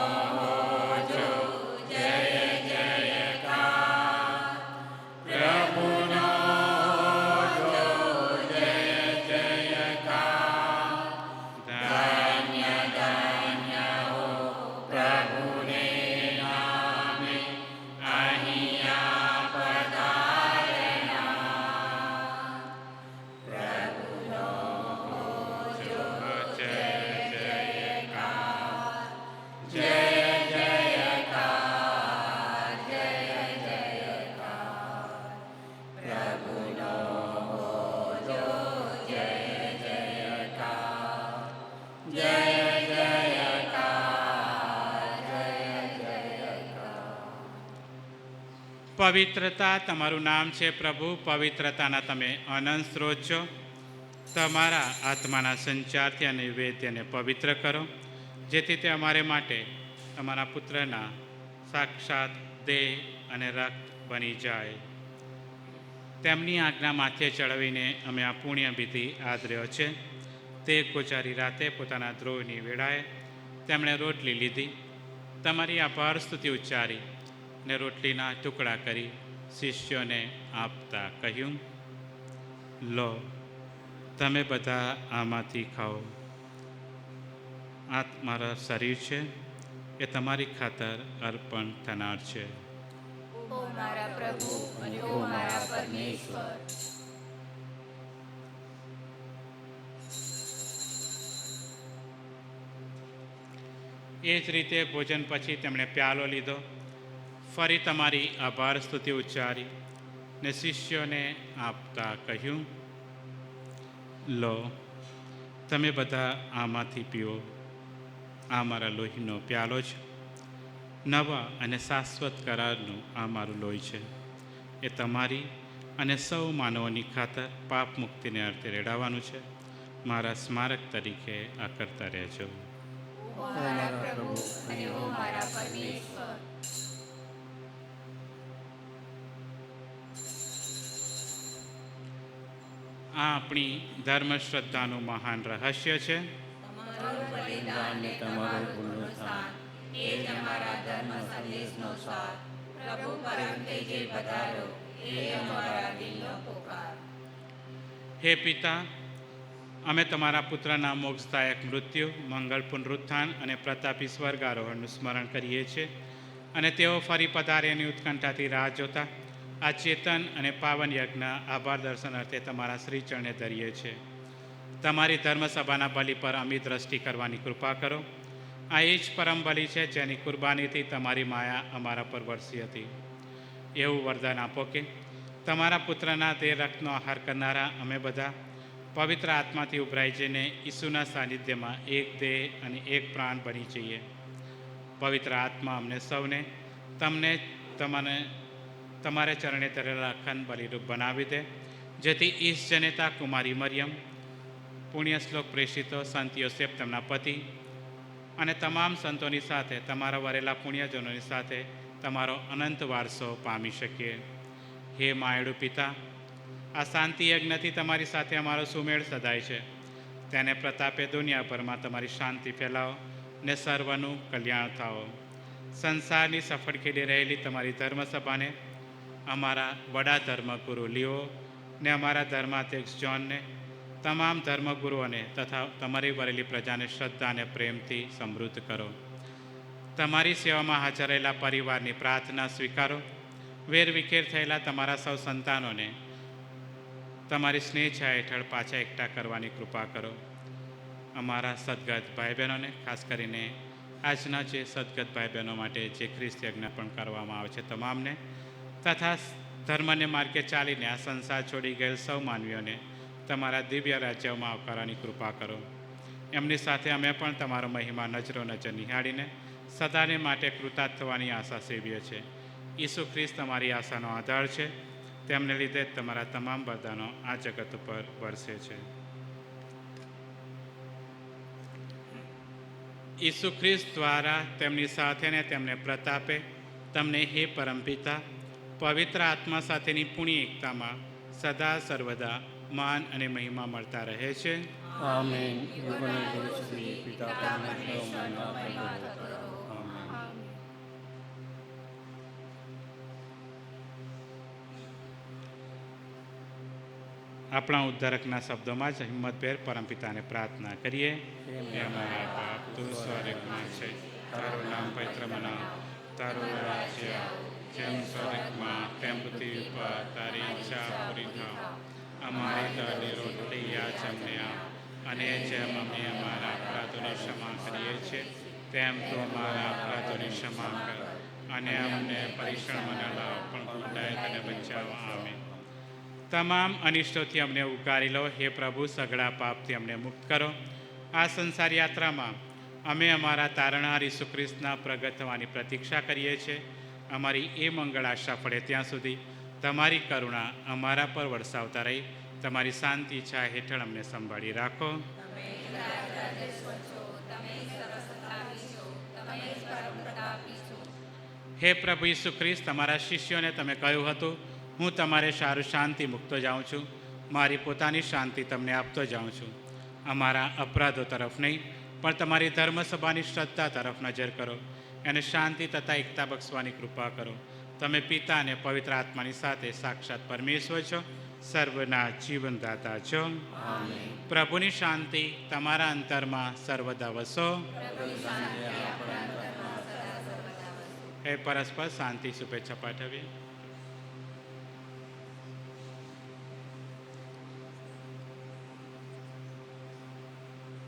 Speaker 1: પવિત્રતા તમારું નામ છે પ્રભુ. પવિત્રતાના તમે અનંત સ્ત્રોત છો. તમારા આત્માના સંચારથી અને વેદ્યને પવિત્ર કરો, જેથી તે અમારે માટે તમારા પુત્રના સાક્ષાત દેહ અને રક્ત બની જાય. તેમની આજ્ઞા માથે ચડાવીને અમે આ પુણ્ય વિધિ આદર્યો છે. તે ગોચારી રાતે પોતાના દ્રોહની વેળાએ તેમણે રોટલી લીધી, તમારી આભાર સ્તુતિ ઉચ્ચારી ને રોટલીના ટુકડા કરી શિષ્યોને આપતા કહ્યું, લો, તમે બધા આમાંથી ખાઓ. આ મારા શરીર છે, એ તમારી ખાતર અર્પણ થનાર છે.
Speaker 2: ઓ મારા પ્રભુ અને ઓ મારા પરમેશ્વર.
Speaker 1: એ જ રીતે ભોજન પછી તેમણે પ્યાલો લીધો, ફરી તમારી આભાર સ્તુતિ ઉચ્ચારી ને શિષ્યોને આપતા કહ્યું, લો, તમે બધા આમાંથી પીઓ. આ મારા લોહીનો પ્યાલો છે, નવા અને શાશ્વત કરારનું આ મારું લોહી છે. એ તમારી અને સૌ માનવોની ખાતર પાપ મુક્તિને અર્થે રેડાવાનું છે. મારા સ્મારક તરીકે આ કરતા રહેજો.
Speaker 2: ઓ મારા પ્રભુ અને ઓ મારા પરમેશ્વર.
Speaker 1: આ આપણી ધર્મ શ્રદ્ધાનું મહાન રહસ્ય છે.
Speaker 2: તમારું બલિદાન ને તમારું પુનરુત્થાન એ જ અમારા ધર્મ સંદેશનો સાર. પ્રભુ પરમ તેજે પધારો એ અમારા દિલનો પોકાર.
Speaker 1: હે પિતા, અમે તમારા પુત્રના મોક્ષદાયક મૃત્યુ, મંગળ પુનરુત્થાન અને પ્રતાપી સ્વર્ગારોહણનું સ્મરણ કરીએ છીએ, અને તેઓ ફરી પધાર્યાની ઉત્કંઠાથી રાહ જોતા આ ચેતન અને પાવન યજ્ઞ આભાર દર્શન અર્થે તમારા શ્રી ચરણે ધરીએ છીએ. તમારી ધર્મસભાના બલિ પર અમી દ્રષ્ટિ કરવાની કૃપા કરો. આ એ જ પરમ બલિ છે જેની કુરબાનીથી તમારી માયા અમારા પર વરસી હતી. એવું વરદાન આપો કે તમારા પુત્રના તે રક્તનો આહાર કરનારા અમે બધા પવિત્ર આત્માથી ઉભરાઈ જઈને ઈસુના સાનિધ્યમાં એક દેહ અને એક પ્રાણ બની જઈએ. પવિત્ર આત્મા અમને સૌને તમારે ચરણે ધરેલા અખંડ બલિરૂપ બનાવી દે, જેથી ઈશ જનેતા કુમારી મરિયમ, પુણ્ય શ્લોક પ્રેષિતો, સંત યોસેફ તેમના પતિ અને તમામ સંતોની સાથે તમારા વરેલા પુણ્યજનોની સાથે તમારો અનંત વારસો પામી શકીએ. હે માયડુ પિતા, આ શાંતિ યજ્ઞથી તમારી સાથે અમારો સુમેળ સદાય છે. તેને પ્રતાપે દુનિયાભરમાં તમારી શાંતિ ફેલાવો ને સર્વનું કલ્યાણ થાઓ. સંસારની સફળ ખેડી રહેલી તમારી ધર્મસભાને, અમારા વડા ધર્મગુરુ લિયો ને અમારા ધર્માધ્યક્ષ જોનને, તમામ ધર્મગુરુઓને તથા તમારી વરેલી પ્રજાને શ્રદ્ધા અને પ્રેમથી સમૃદ્ધ કરો. તમારી સેવામાં હાજર રહેલા પરિવારની પ્રાર્થના સ્વીકારો. વેરવિખેર થયેલા તમારા સૌ સંતાનોને તમારી સ્નેહ છાયા હેઠળ પાછા એકઠા કરવાની કૃપા કરો. અમારા સદગત ભાઈ બહેનોને, ખાસ કરીને આજના જે સદગત ભાઈ બહેનો માટે જે ખ્રિસ્ત યજ્ઞ પણ કરવામાં આવે છે તમામને, તથા ધર્મને માર્ગે ચાલીને આ સંસાર છોડી ગયેલ સૌ માનવીઓને તમારા દિવ્ય રાજ્યમાં આવકારવાની કૃપા કરો. એમની સાથે અમે પણ તમારો મહિમા નજરો નજર નિહાળીને સદાને માટે કૃતાર્થ થવાની આશા સેવીએ છીએ. ઈસુ ખ્રિસ્ત તમારી આશાનો આધાર છે. તેમને લીધે જ તમારા તમામ વરદાનો આ જગત ઉપર વરસે છે. ઈસુ ખ્રિસ્ત દ્વારા, તેમની સાથે ને તેમને પ્રતાપે તમને હે પરમપિતા પવિત્ર આત્મા સાથેની પુણ્ય એકતામાં સદા સર્વદા માન અને મહિમા મળતા રહે છે.
Speaker 6: આમેન. યુગને યુગ સુધી પિતા પરમેશ્વરનો મહિમા થતો રહો. આમેન.
Speaker 1: આપણા ઉદ્ધારકના શબ્દોમાં જ હિંમતભેર પરમપિતાને પ્રાર્થના કરીએ. હે અમારા બાપ, તું સ્વર્ગમાં છે, તારું નામ પવિત્ર બનાવ, તારું રાજ્ય જેમ સ્વર્ગમાં તેમ પૃથ્વી ઉપર તારી ઈચ્છા પૂરી થાવ. અમારી દળની રોટલી આજ અમને આપ, અને જેમ અમે અમારા અપરાધોની ક્ષમા કરીએ છીએ તેમ તું અમારા અપરાધોની ક્ષમા કર, અને અમને પરીક્ષણમાં ન લાવ પણ ખોટાઈ બચાવ. આમેન. તમામ અનિષ્ટોથી અમને ઉગારી લો. હે પ્રભુ, સઘળા પાપથી અમને મુક્ત કરો. આ સંસાર યાત્રામાં અમે અમારા તારણહાર ઈસુ ખ્રિસ્તના પ્રગટ થવાની પ્રતીક્ષા કરીએ છીએ. અમારી એ મંગળ આશા પડે ત્યાં સુધી તમારી કરુણા અમારા પર વરસાવતા રહી તમારી શાંતિ ઈચ્છા હેઠળ અમને સંભાળી રાખો. હે પ્રભુ ઈસુ ખ્રિસ્ત, તમારા શિષ્યોને તમે કહ્યું હતું, હું તમારે સારું શાંતિ મૂકતો જાઉં છું, મારી પોતાની શાંતિ તમને આપતો જાઉં છું. અમારા અપરાધો તરફ નહીં પણ તમારી ધર્મસભાની શ્રદ્ધા તરફ નજર કરો અને શાંતિ તથા એકતા બક્ષવાની કૃપા કરો. તમે પિતા અને પવિત્ર આત્માની સાથે સાક્ષાત પરમેશ્વર છો, સર્વના જીવનદાતા છો. પ્રભુની શાંતિ તમારા અંતરમાં સર્વદા વસો. હે પરસ્પર શાંતિ શુભેચ્છા પાઠવીએ.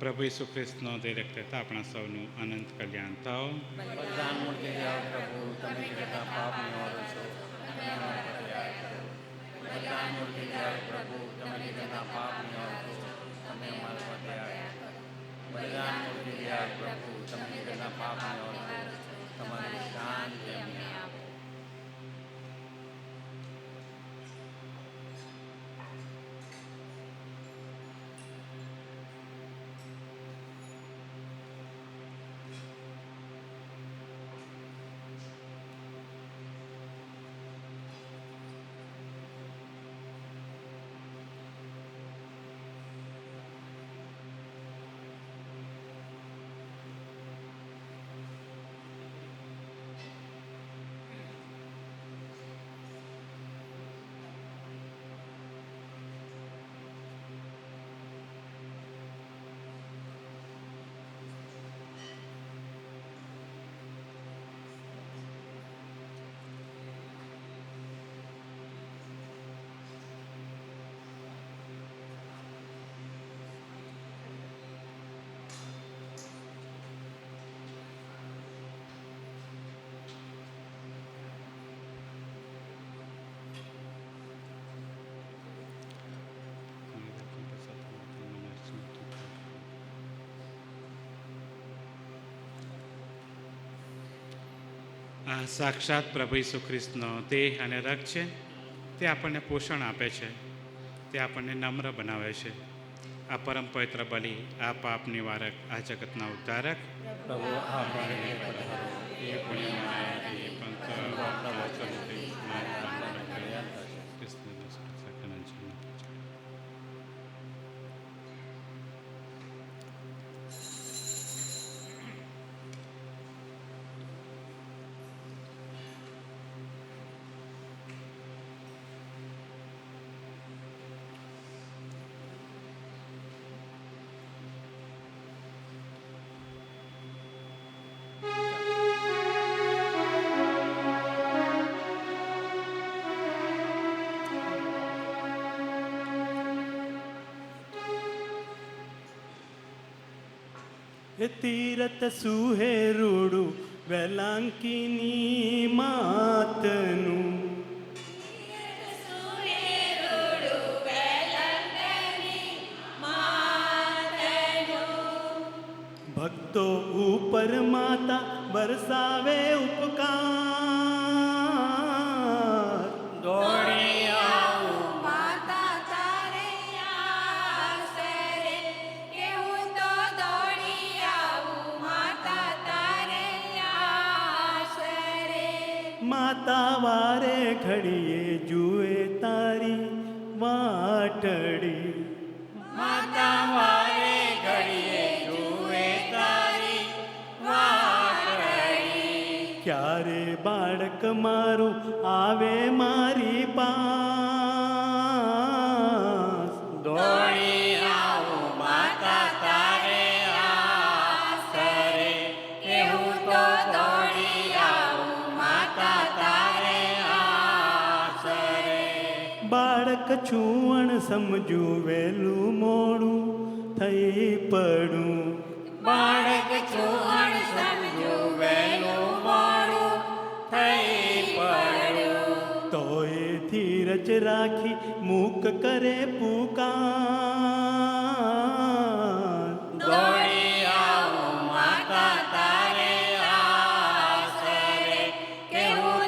Speaker 1: પ્રભુ ઈસુ ખ્રિસ્તનો દરેક રહેતા આપણા સૌનું અનંત કલ્યાણ થાઓ.
Speaker 6: બલિદાન મૂર્તિ જાઓ પ્રભુ, તમે જગતના પાપ નિવારો છો. બલિદાન મૂર્તિ જાઓ પ્રભુ, તમે જગતના પાપ નિવારો છો. તમે અમારા પર દયા કરો. બલિદાન મૂર્તિ જાઓ પ્રભુ, તમે જગતના પાપ નિવારો છો. તમારી શાંતિ અમને આપો. આ સાક્ષાત પ્રભુ ઈસુ ખ્રિસ્તનો દેહ અને રક્ત છે. તે આપણને પોષણ આપે છે, તે આપણને નમ્ર બનાવે છે. આ પરમ પવિત્ર બલિ, આ પાપ નિવારક, આ જગતના ઉદ્ધારક પ્રભુ આપણને પધારો. એ પુણ્યમાયાથી પંથ આપણા વચનથી મારા પ્રાણને કલ્યાણ થશે.
Speaker 1: ક્રિસ્તના સકળ જીવન.
Speaker 7: એ તીરથ સુહેરુડું વેલાંકીની માતનું ભક્તો ઉપર માતા વરસાવે ઉપકાર.
Speaker 6: દોડી આવું
Speaker 2: માતા તારે આશરે, કે હું તો દોડી આવું માતા તારે આશરે.
Speaker 7: માતા વારે ઘડીએ જુએ તારી વાટડી.
Speaker 6: માતા વારે ઘડીએ જુએ તારી વાટડી.
Speaker 7: ક્યારે બાળક મારું આવે મારી પાસ.
Speaker 6: દોડી આવું માતા તારે આશરે, કે હું તો દોડી આવું માતા તારે આશરે.
Speaker 7: બાળક છુવણ સમજુ વહેલું મોડું થઈ પડું.
Speaker 6: બાળક છુવણ સમજુ વહેલું મોડું થઈ પડ્યું.
Speaker 7: તોય ધીરજ રાખી મૂક કરે પુકાર.
Speaker 6: દોડી આવું માતા તારે આશરે, કે હું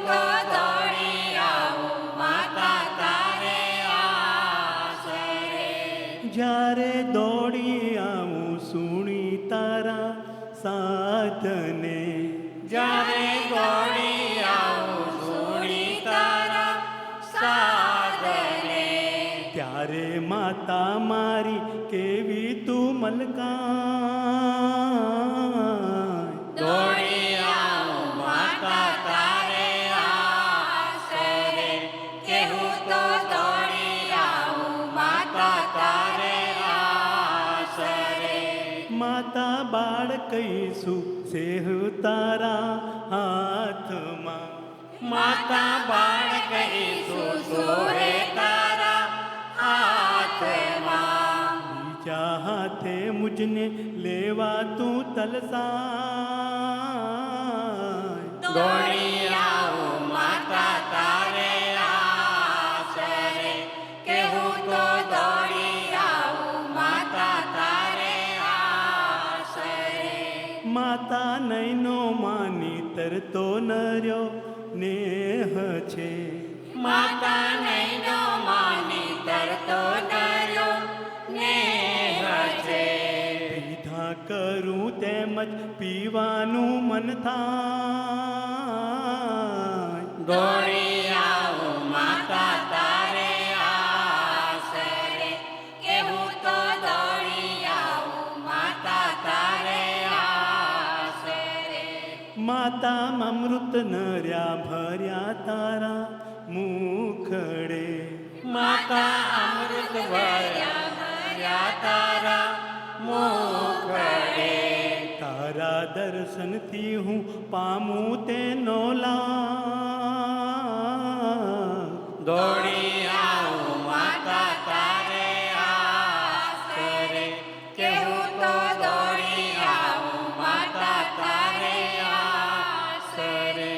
Speaker 2: જ્યારે દોડી આવું છોડી તારા સાગરે.
Speaker 7: ત્યારે માતા મારી કેવી તું મલકાય.
Speaker 2: દોડી આવું માતા તારે આશરે, કે હું તો દોડી આવું માતા તારે આશરે.
Speaker 7: માતા બાળ કહીશું સેહ તારા હાથમાં.
Speaker 2: માતા બાળ કહીશું સોરે તારા હાથમાં.
Speaker 7: બીજા હાથે મુજને લેવા તું તલસાય.
Speaker 2: દોડી આવું માતા તારે આશરે, કે હું તો દોડી આવું માતા તારે આશરે.
Speaker 7: માતા નૈનો માની તરતો નર્યો નેહ છે.
Speaker 2: માતા નૈનો માની તરતો નર્યો નેહ છે.
Speaker 7: પીધા કરું તેમજ પીવાનું મન થાય.
Speaker 2: દોડી આવું માતા તારે આશરે, કે હું તો દોડી આવું માતા તારે આશરે.
Speaker 7: માતા અમૃત નર્યા ભર્યા તારા મુખડે.
Speaker 2: માતા અમૃત ભર્યા ભર્યા તારા મુખડે.
Speaker 7: તારા દર્શનથી હું પામું તેનો લાભ.
Speaker 2: દોડી આવું માતા તારે આશરે, કે હું તો દોડી આવું માતા તારે આશરે.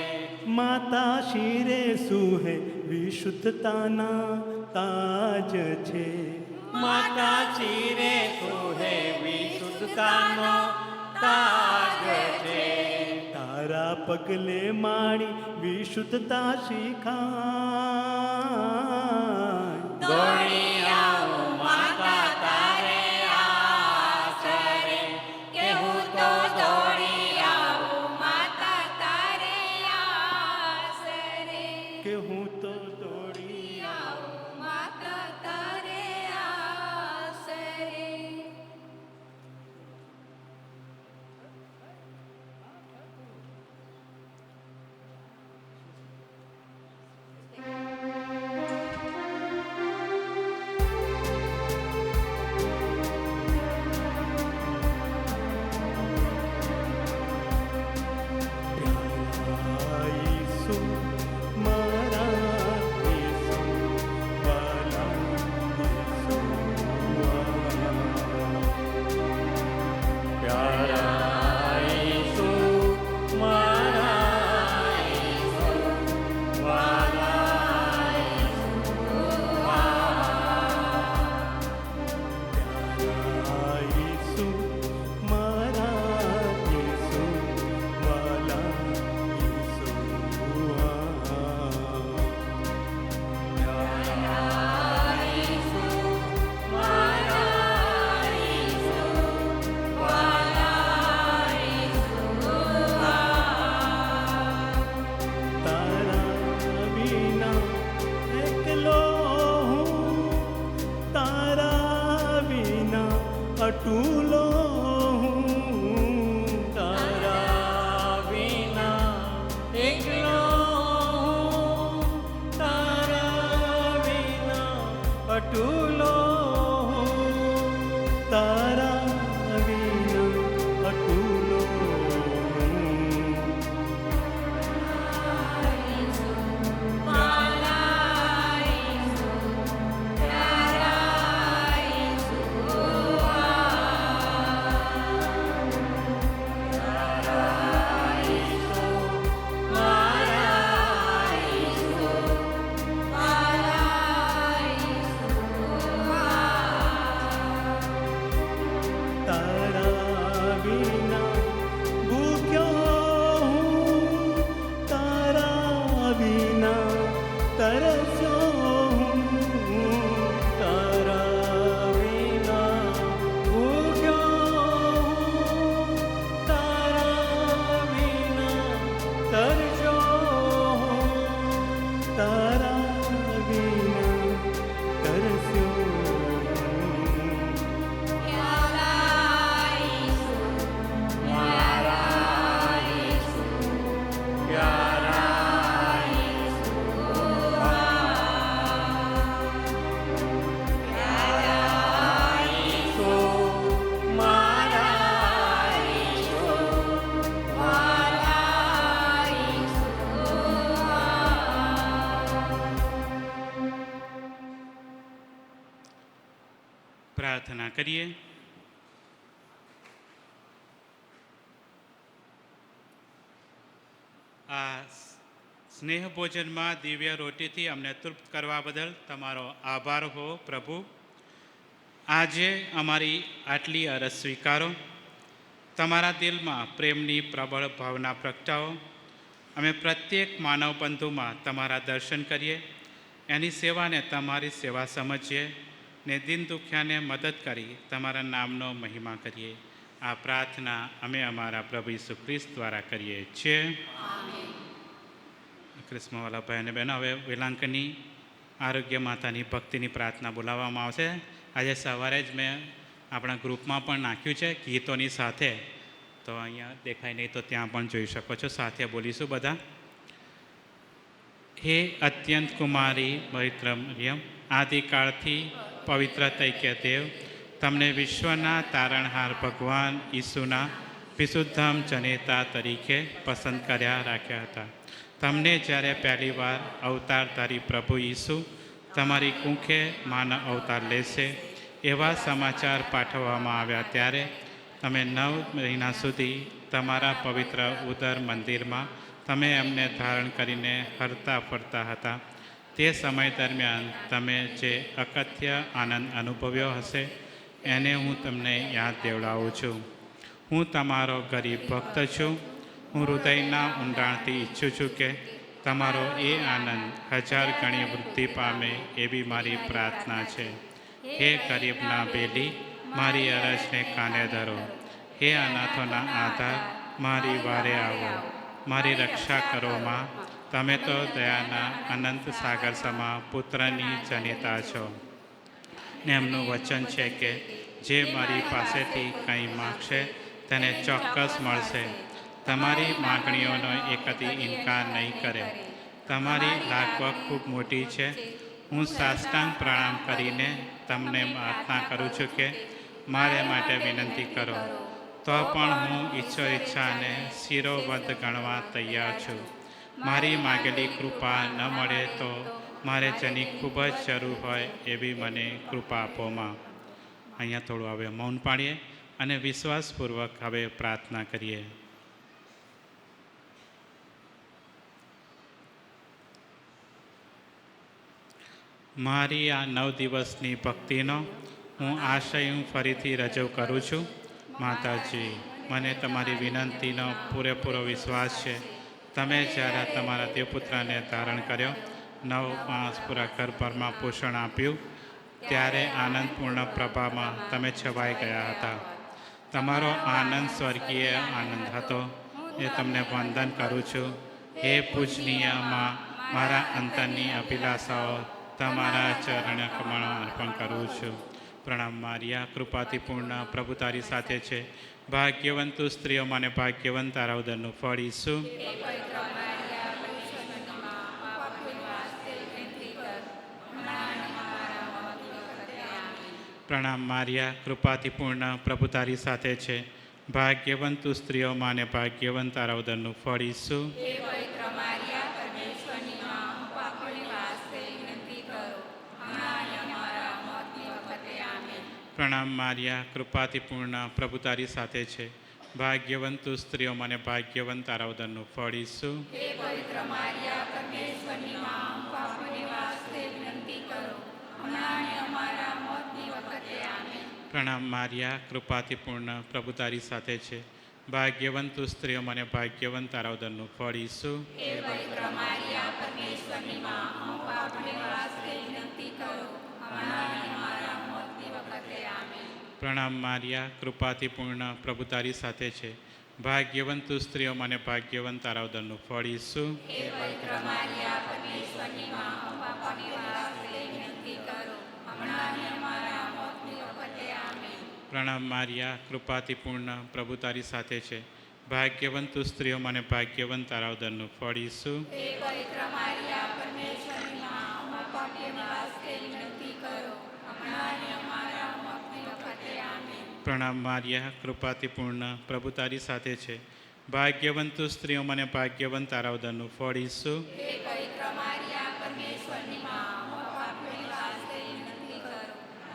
Speaker 7: માતા શિરે સુહે વિશુદ્ધતાના તાજ છે.
Speaker 2: માતા શિરે સુહે વિશુદ્ધતાનો તાજ છે.
Speaker 7: તારા પગલે માડી વિશુદ્ધતા શીખાય.
Speaker 2: દોડી આવું માતા તારે આશરે, કે હું તો દોડી આવું માતા તારે આશરે.
Speaker 7: કે હું તો દોડી
Speaker 2: આવું માતા તારે આશરે.
Speaker 7: પ્યારા ઈસુ મારા તરજો તારા વિના તરસ્યો
Speaker 6: પ્રાર્થના કરીએ. આ સ્નેહ ભોજનમાં દિવ્ય રોટીથી અમને તૃપ્ત કરવા બદલ તમારો આભાર હો પ્રભુ. આજે અમારી આટલી અરજ સ્વીકારો. તમારા દિલમાં પ્રેમની પ્રબળ ભાવના પ્રગટાવો. અમે પ્રત્યેક માનવ બંધુમાં તમારા દર્શન કરીએ, એની સેવાને તમારી સેવા સમજીએ ને દિન દુખ્યાને મદદ કરી તમારા નામનો મહિમા કરીએ. આ પ્રાર્થના અમે અમારા પ્રભુ ઈસુ ખ્રિસ્ત દ્વારા કરીએ છીએ. ક્રિસ્મવાલા ભાઈ અને બહેનો, હવે વેલાંકની આરોગ્ય માતાની ભક્તિની પ્રાર્થના બોલાવવામાં આવશે. આજે સવારે જ મેં આપણા ગ્રુપમાં પણ નાખ્યું છે ગીતોની સાથે, તો અહીંયા દેખાય નહીં તો ત્યાં પણ જોઈ શકો છો. સાથે બોલીશું બધા. હે અત્યંત કુમારી પવિત્ર મરિયમ, આદિકાળથી પવિત્ર તૈક્ય દેવ, તમને વિશ્વના તારણહાર ભગવાન ઈસુના વિશુદ્ધમ જનેતા તરીકે પસંદ કર્યા રાખ્યા હતા. તમને જ્યારે પહેલી વાર અવતારધારી પ્રભુ ઈસુ તમારી કુંખે માનવ અવતાર લેશે એવા સમાચાર પાઠવવામાં આવ્યા, ત્યારે તમે 9 મહિના સુધી તમારા પવિત્ર ઉદર મંદિરમાં તમે એમને ધારણ કરીને હરતા ફરતા હતા. તે સમય દરમિયાન તમે જે અકથ્ય આનંદ અનુભવ્યો હશે એને હું તમને યાદ દેવડાવું છું. હું તમારો ગરીબ ભક્ત છું. હું હૃદયના ઊંડાણથી ઈચ્છું છું કે તમારો એ આનંદ 1000 ગણી વૃદ્ધિ પામે એવી મારી પ્રાર્થના છે. હે ગરીબના બેલી, મારી અરજને કાને ધરો. હે અનાથોના આધાર, મારી વારે આવો. મારી રક્ષા કરો માં. તમે તો દયાના અનંત સાગર સમા પુત્રની જનિતા છો ને એમનું વચન છે કે જે મારી પાસેથી કંઈ માગશે તેને ચોક્કસ મળશે. તમારી માગણીઓનો એકથી ઇનકાર નહીં કરે. તમારી લાગવગ ખૂબ મોટી છે. હું સાષ્ટાંગ પ્રણામ કરીને તમને પ્રાર્થના કરું છું કે મારે માટે વિનંતી કરો. તો પણ હું ઈચ્છાને શિરોબદ્ધ ગણવા તૈયાર છું. મારી માગેલી કૃપા ન મળે તો મારે જેની ખૂબ જ જરૂર હોય એવી મને કૃપા આપોમાં. અહીંયા થોડું હવે મૌન પાડીએ અને વિશ્વાસપૂર્વક હવે પ્રાર્થના કરીએ. મારી આ 9 દિવસની ભક્તિનો હું આશય ફરીથી રજૂ કરું છું. માતાજી, મને તમારી વિનંતીનો પૂરેપૂરો વિશ્વાસ છે. તમે જ્યારે તમારા દેવપુત્રને ધારણ કર્યો, 9 માસ પૂરા ગર્ભમાં પોષણ આપ્યું, ત્યારે આનંદપૂર્ણ પ્રભામાં તમે છવાઈ ગયા હતા. તમારો આનંદ સ્વર્ગીય આનંદ હતો. એ તમને વંદન કરું છું. હે પૂજનીય માં, મારા અંતરની અભિલાષાઓ તમારા ચરણ કમળો અર્પણ કરું છું. પ્રણામ મારિયા, કૃપાથી પૂર્ણ, પ્રભુ તારી સાથે છે. ભાગ્યવંતુ સ્ત્રીઓમાં ને ભાગ્યવંત તારા ઉદરનું ફળ ઈસુ. પ્રણામ મારિયા, કૃપાથી પૂર્ણ, પ્રભુ તારી સાથે છે. ભાગ્યવંતુ સ્ત્રીઓમાં ને ભાગ્યવંત તારા ઉદરનું ફળ ઈસુ. પ્રણામ મારિયા, કૃપાથી પૂર્ણ, પ્રભુ તારી સાથે છે. ભાગ્યવંતુ સ્ત્રીઓમાં ને ભાગ્યવંત તારા ઉદરનું ફળ ઈસુ. પ્રણામ મારિયા, કૃપાથી પૂર્ણ, પ્રભુ તારી સાથે છે. ભાગ્યવંતુ સ્ત્રીઓમાં ને ભાગ્યવંત તારા ઉદરનું ફળ ઈસુ. પ્રણામ મારિયા, કૃપાથી પૂર્ણ, પ્રભુ તારી સાથે છે. ભાગ્યવંત તું સ્ત્રીઓમાં અને ભાગ્યવંત તારા ઉદરનું ફળ ઈસુ.
Speaker 2: હે પવિત્ર મારિયા, પરમેશ્વરની માં, અમારા પાપી વાસ્તે વિનંતી કરો, હમણાં અને અમારા મોતની વખતે આમેન.
Speaker 6: પ્રણામ મારિયા, કૃપાથી પૂર્ણ, પ્રભુ તારી સાથે છે. ભાગ્યવંત તું સ્ત્રીઓમાં અને ભાગ્યવંત તારા ઉદરનું ફળ ઈસુ.
Speaker 2: હે પવિત્ર મારિયા, પરમેશ્વરની માં, અમારા પાપી વાસ્તે વિનંતી કરો, હમણાં અને અમારા મોતની વખતે આમેન.
Speaker 6: પ્રણામ મારિયા, કૃપાથી પૂર્ણ, પ્રભુ તારી સાથે છે. ભાગ્યવંત તું સ્ત્રીઓમાં અને ભાગ્યવંત તારા ઉદરનું ફળ ઈસુ.
Speaker 2: હે પવિત્ર મારિયા, પરમેશ્વરની માં, અમારા પાપી વાસ્તે વિનંતી કરો,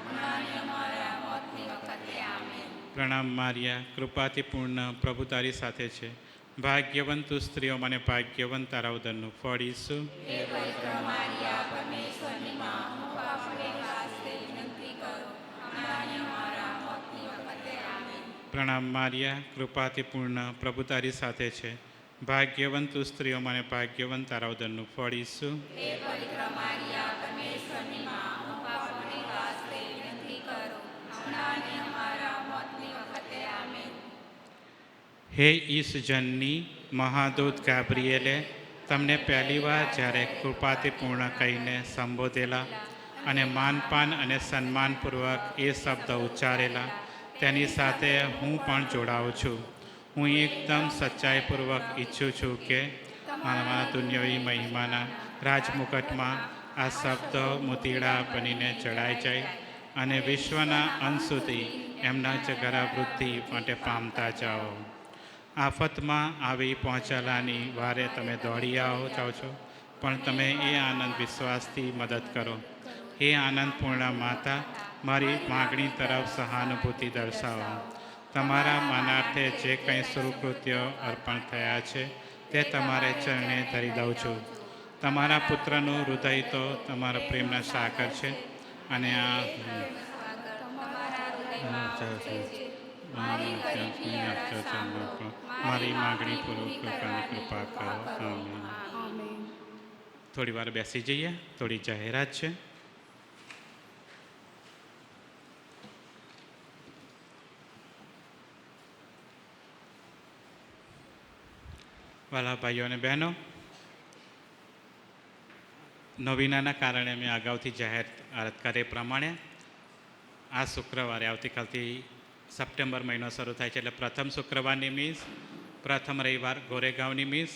Speaker 2: હમણાં અને અમારા મોતની વખતે આમેન.
Speaker 6: પ્રણામ મારિયા, કૃપાથી પૂર્ણ, પ્રભુ તારી સાથે છે. ભાગ્યવંત તું સ્ત્રીઓમાં અને ભાગ્યવંત તારા ઉદરનું ફળ ઈસુ.
Speaker 2: હે પવિત્ર મારિયા, પરમેશ્વરની માં, અમારા પાપી વાસ્તે વિનંતી કરો, હમણાં અને અમારા મોતની વખતે આમેન.
Speaker 6: પ્રણામ મારિયા, કૃપાથી પૂર્ણ, પ્રભુ તારી સાથે છે. ભાગ્યવંત તું સ્ત્રીઓમાં અને ભાગ્યવંત તારા ઉદરનું ફળ ઈસુ.
Speaker 2: હે પવિત્ર મારિયા, પરમેશ્વરની માં, અમારા પાપી વાસ્તે વિનંતી કરો, હમણાં અને અમારા મોતની વખતે આમેન.
Speaker 6: હે ઈસજનની મહાદૂત ગાબ્રિએલે તમને પહેલીવાર જ્યારે કૃપાથી પૂર્ણ કહીને સંબોધેલા અને માનપાન અને સન્માનપૂર્વક એ શબ્દ ઉચ્ચારેલા, તેની સાથે હું પણ જોડાઉં છું. હું એકદમ સચ્ચાઈપૂર્વક ઈચ્છું છું કે મારા દુનિયાવી મહિમાના રાજમુકટમાં આ શબ્દો મોતીડા બનીને ચડાઈ જાય અને વિશ્વના અંત સુધી એમના જ ઘરાવૃત્તિ માટે પામતા જાઓ. આફતમાં આવી પહોંચેલાની વારે તમે દોડી જાઓ છો, પણ તમે એ આનંદ વિશ્વાસથી મદદ કરો. હે આનંદપૂર્ણ માતા, મારી માગણી તરફ સહાનુભૂતિ દર્શાવો. તમારા માનાર્થે જે કંઈ સુકૃત્યો અર્પણ થયા છે તે તમારે ચરણે ધરી દઉં છું. તમારા પુત્રનું હૃદય તો તમારા પ્રેમના સાગર છે અને આ મારી માગણી પૂર્વક કૃપાની કૃપા કરો. આમીન. થોડી વાર બેસી જઈએ. થોડી જાહેરાત છે. વાલા ભાઈઓ અને બહેનો, નવીનાના કારણે મેં અગાઉથી જાહેરાત કરે પ્રમાણે આ શુક્રવારે આવતીકાલથી સપ્ટેમ્બર મહિનો શરૂ થાય છે, એટલે પ્રથમ શુક્રવારની મિસ, પ્રથમ રવિવાર ગોરેગાંવની મિસ,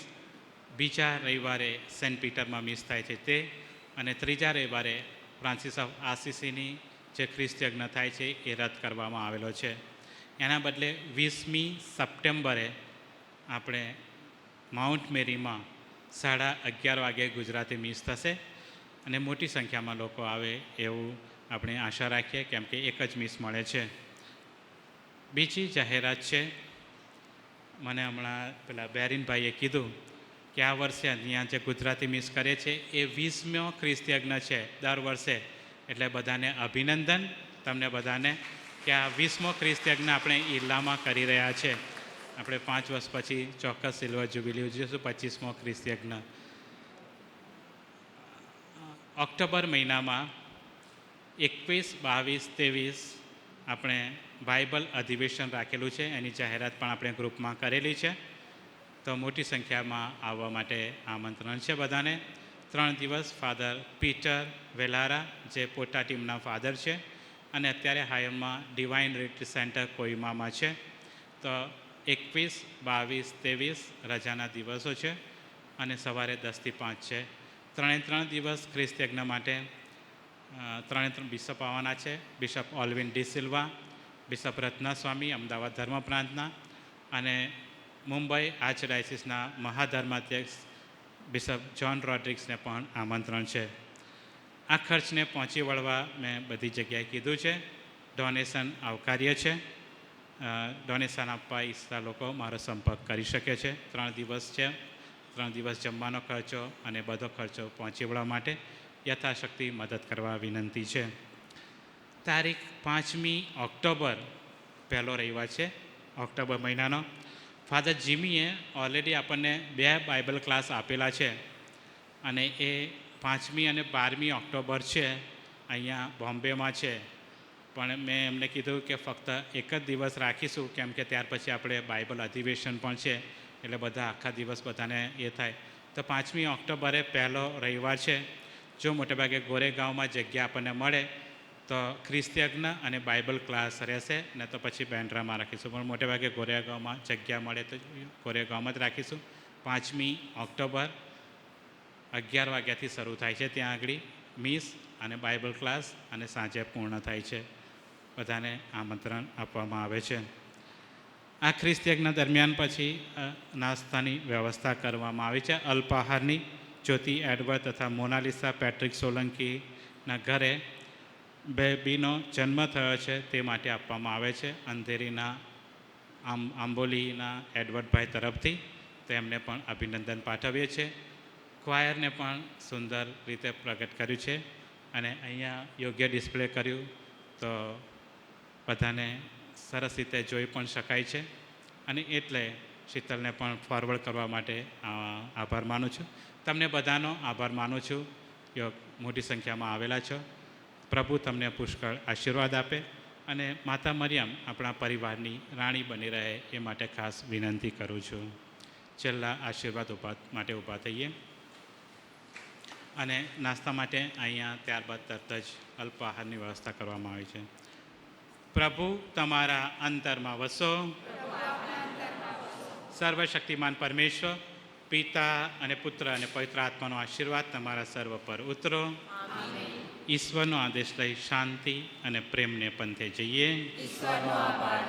Speaker 6: બીજા રવિવારે સેન્ટ પીટરમાં મિસ થાય છે તે, અને ત્રીજા રવિવારે ફ્રાન્સિસ ઓફ આસીસીની જે ખ્રિસ્ત યજ્ઞ થાય છે એ રદ કરવામાં આવેલો છે. એના બદલે 20મી સપ્ટેમ્બરે આપણે માઉન્ટ મેરીમાં 11:30 વાગે ગુજરાતી મિસ થશે અને મોટી સંખ્યામાં લોકો આવે એવું આપણે આશા રાખીએ, કેમ કે એક જ મિસ મળે છે. બીજી જાહેરાત છે, મને હમણાં પેલા બેરીનભાઈએ કીધું કે આ વર્ષે અહીંયા જે ગુજરાતી મિસ કરે છે એ 20મો ખ્રિસ્ત યજ્ઞ છે દર વર્ષે, એટલે બધાને અભિનંદન તમને બધાને કે આ 20મો ખ્રિસ્ત યજ્ઞ આપણે ઈલામાં કરી રહ્યા છે. આપણે 5 વર્ષ પછી ચોક્કસ સિલ્વર જ્યુબિલી ઉજવીશું, 25મો ખ્રિસ્ત યજ્ઞ. ઓક્ટોબર મહિનામાં 21, 22, 23 આપણે બાઇબલ અધિવેશન રાખેલું છે, એની જાહેરાત પણ આપણે ગ્રુપમાં કરેલી છે. તો મોટી સંખ્યામાં આવવા માટે આમંત્રણ છે બધાને. 3 દિવસ ફાધર પીટર વેલારા, જે પોટા ટીમના ફાધર છે અને અત્યારે હાયરમાં ડિવાઇન રિટ્રીટ સેન્ટર કોહિમામાં છે. તો 21, 22, 23 રજાના દિવસો છે અને સવારે 10 થી 5 છે. 3 દિવસ ખ્રિસ્ત યજ્ઞ માટે 3 બિશપ આવવાના છે. Bishop Alwyn D'Silva, bishop Ratnaswamy Ahmedabad ધર્મ પ્રાંતના, અને મુંબઈ આર્ચડાયસિસના મહાધર્માધ્યક્ષ બિશપ જ્હોન રોડ્રિગ્સને પણ આમંત્રણ છે. આ ખર્ચને પહોંચી વળવા મેં બધી જગ્યાએ કીધું છે. ડોનેશન આવકાર્ય છે. ડોનેશન આપવા ઈચ્છતા લોકો મારો સંપર્ક કરી શકે છે. 3 દિવસ છે, 3 દિવસ જમવાનો ખર્ચો અને બધો ખર્ચો પહોંચી વળવા માટે યથાશક્તિ મદદ કરવા વિનંતી છે. તારીખ 5મી ઓક્ટોબર પહેલો રવિવાર છે ઓક્ટોબર મહિનાનો. ફાધર જીમીએ ઓલરેડી આપણને 2 બાઇબલ ક્લાસ આપેલા છે અને એ 5મી અને 12મી ઓક્ટોબર છે, અહીંયા બોમ્બેમાં છે. પણ મેં એમને કીધું કે ફક્ત એક જ દિવસ રાખીશું, કેમ કે ત્યાર પછી આપણે બાઇબલ અધિવેશન પણ છે, એટલે બધા આખા દિવસ બધાને એ થાય. તો 5મી ઓક્ટોબરે પહેલો રવિવાર છે. જો મોટેભાગે ગોરેગાંવમાં જગ્યા આપણને મળે તો ખ્રિસ્તયજ્ઞ અને બાઇબલ ક્લાસ રહેશે, ને તો પછી બેન્ડ્રામાં રાખીશું. પણ મોટેભાગે ગોરેગાંવમાં જગ્યા મળે તો ગોરેગાંવમાં જ રાખીશું. 5મી ઓક્ટોબર 11 વાગ્યાથી શરૂ થાય છે. ત્યાં આગળ મિસ અને બાઇબલ ક્લાસ અને સાંજે પૂર્ણ થાય છે. બધાને આમંત્રણ આપવામાં આવે છે. આ ખ્રિસ્તયજ્ઞ દરમિયાન પછી નાસ્તાની વ્યવસ્થા કરવામાં આવી છે. અલ્પાહારની જ્યોતિ એડવર્ડ તથા મોનાલિસા પેટ્રિક સોલંકીના ઘરે બેબીનો જન્મ થયો છે, તે માટે આપવામાં આવે છે. અંધેરીના આંબોલીના એડવર્ડભાઈ તરફથી તેમને પણ અભિનંદન પાઠવીએ છીએ. ક્વાયરને પણ સુંદર રીતે પ્રગટ કર્યું છે અને અહીંયા યોગ્ય ડિસ્પ્લે કર્યું તો બધાને સરસ રીતે જોઈ પણ શકાય છે. અને એટલે શીતલને પણ ફોરવર્ડ કરવા માટે આભાર માનું છું. તમને બધાનો આભાર માનું છું. મોટી સંખ્યામાં આવેલા છો. પ્રભુ તમને પુષ્કળ આશીર્વાદ આપે અને માતા મરિયમ આપણા પરિવારની રાણી બની રહે એ માટે ખાસ વિનંતી કરું છું. છેલ્લા આશીર્વાદ માટે ઊભા થઈએ અને નાસ્તા માટે અહીંયા ત્યારબાદ તરત જ અલ્પાહારની વ્યવસ્થા કરવામાં આવી છે. પ્રભુ તમારા અંતરમાં વસો. સર્વશક્તિમાન પરમેશ્વર, પિતા અને પુત્ર અને પવિત્ર આત્માનો આશીર્વાદ તમારા સર્વ પર ઉતરો. ઈશ્વરનો આદેશ લઈ શાંતિ અને પ્રેમને પંથે જઈએ.
Speaker 2: ઈશ્વરનો આભાર.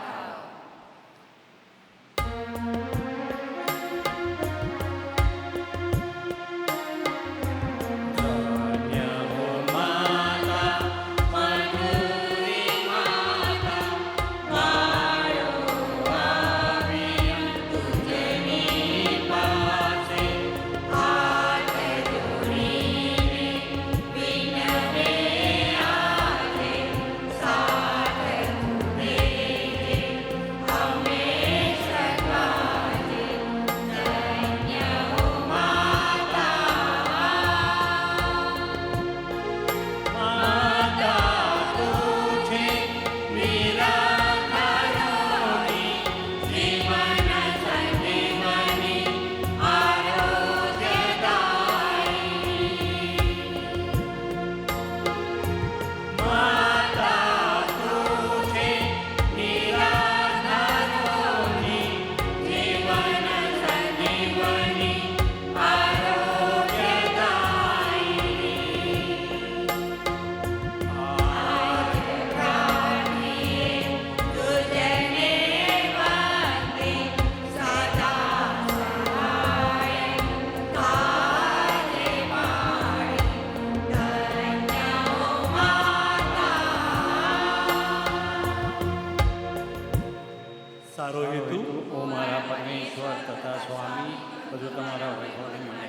Speaker 7: સારો હેતુ ઓ મારા પરમેશ્વર તથા સ્વામી, બધું તમારા વૈભવને મને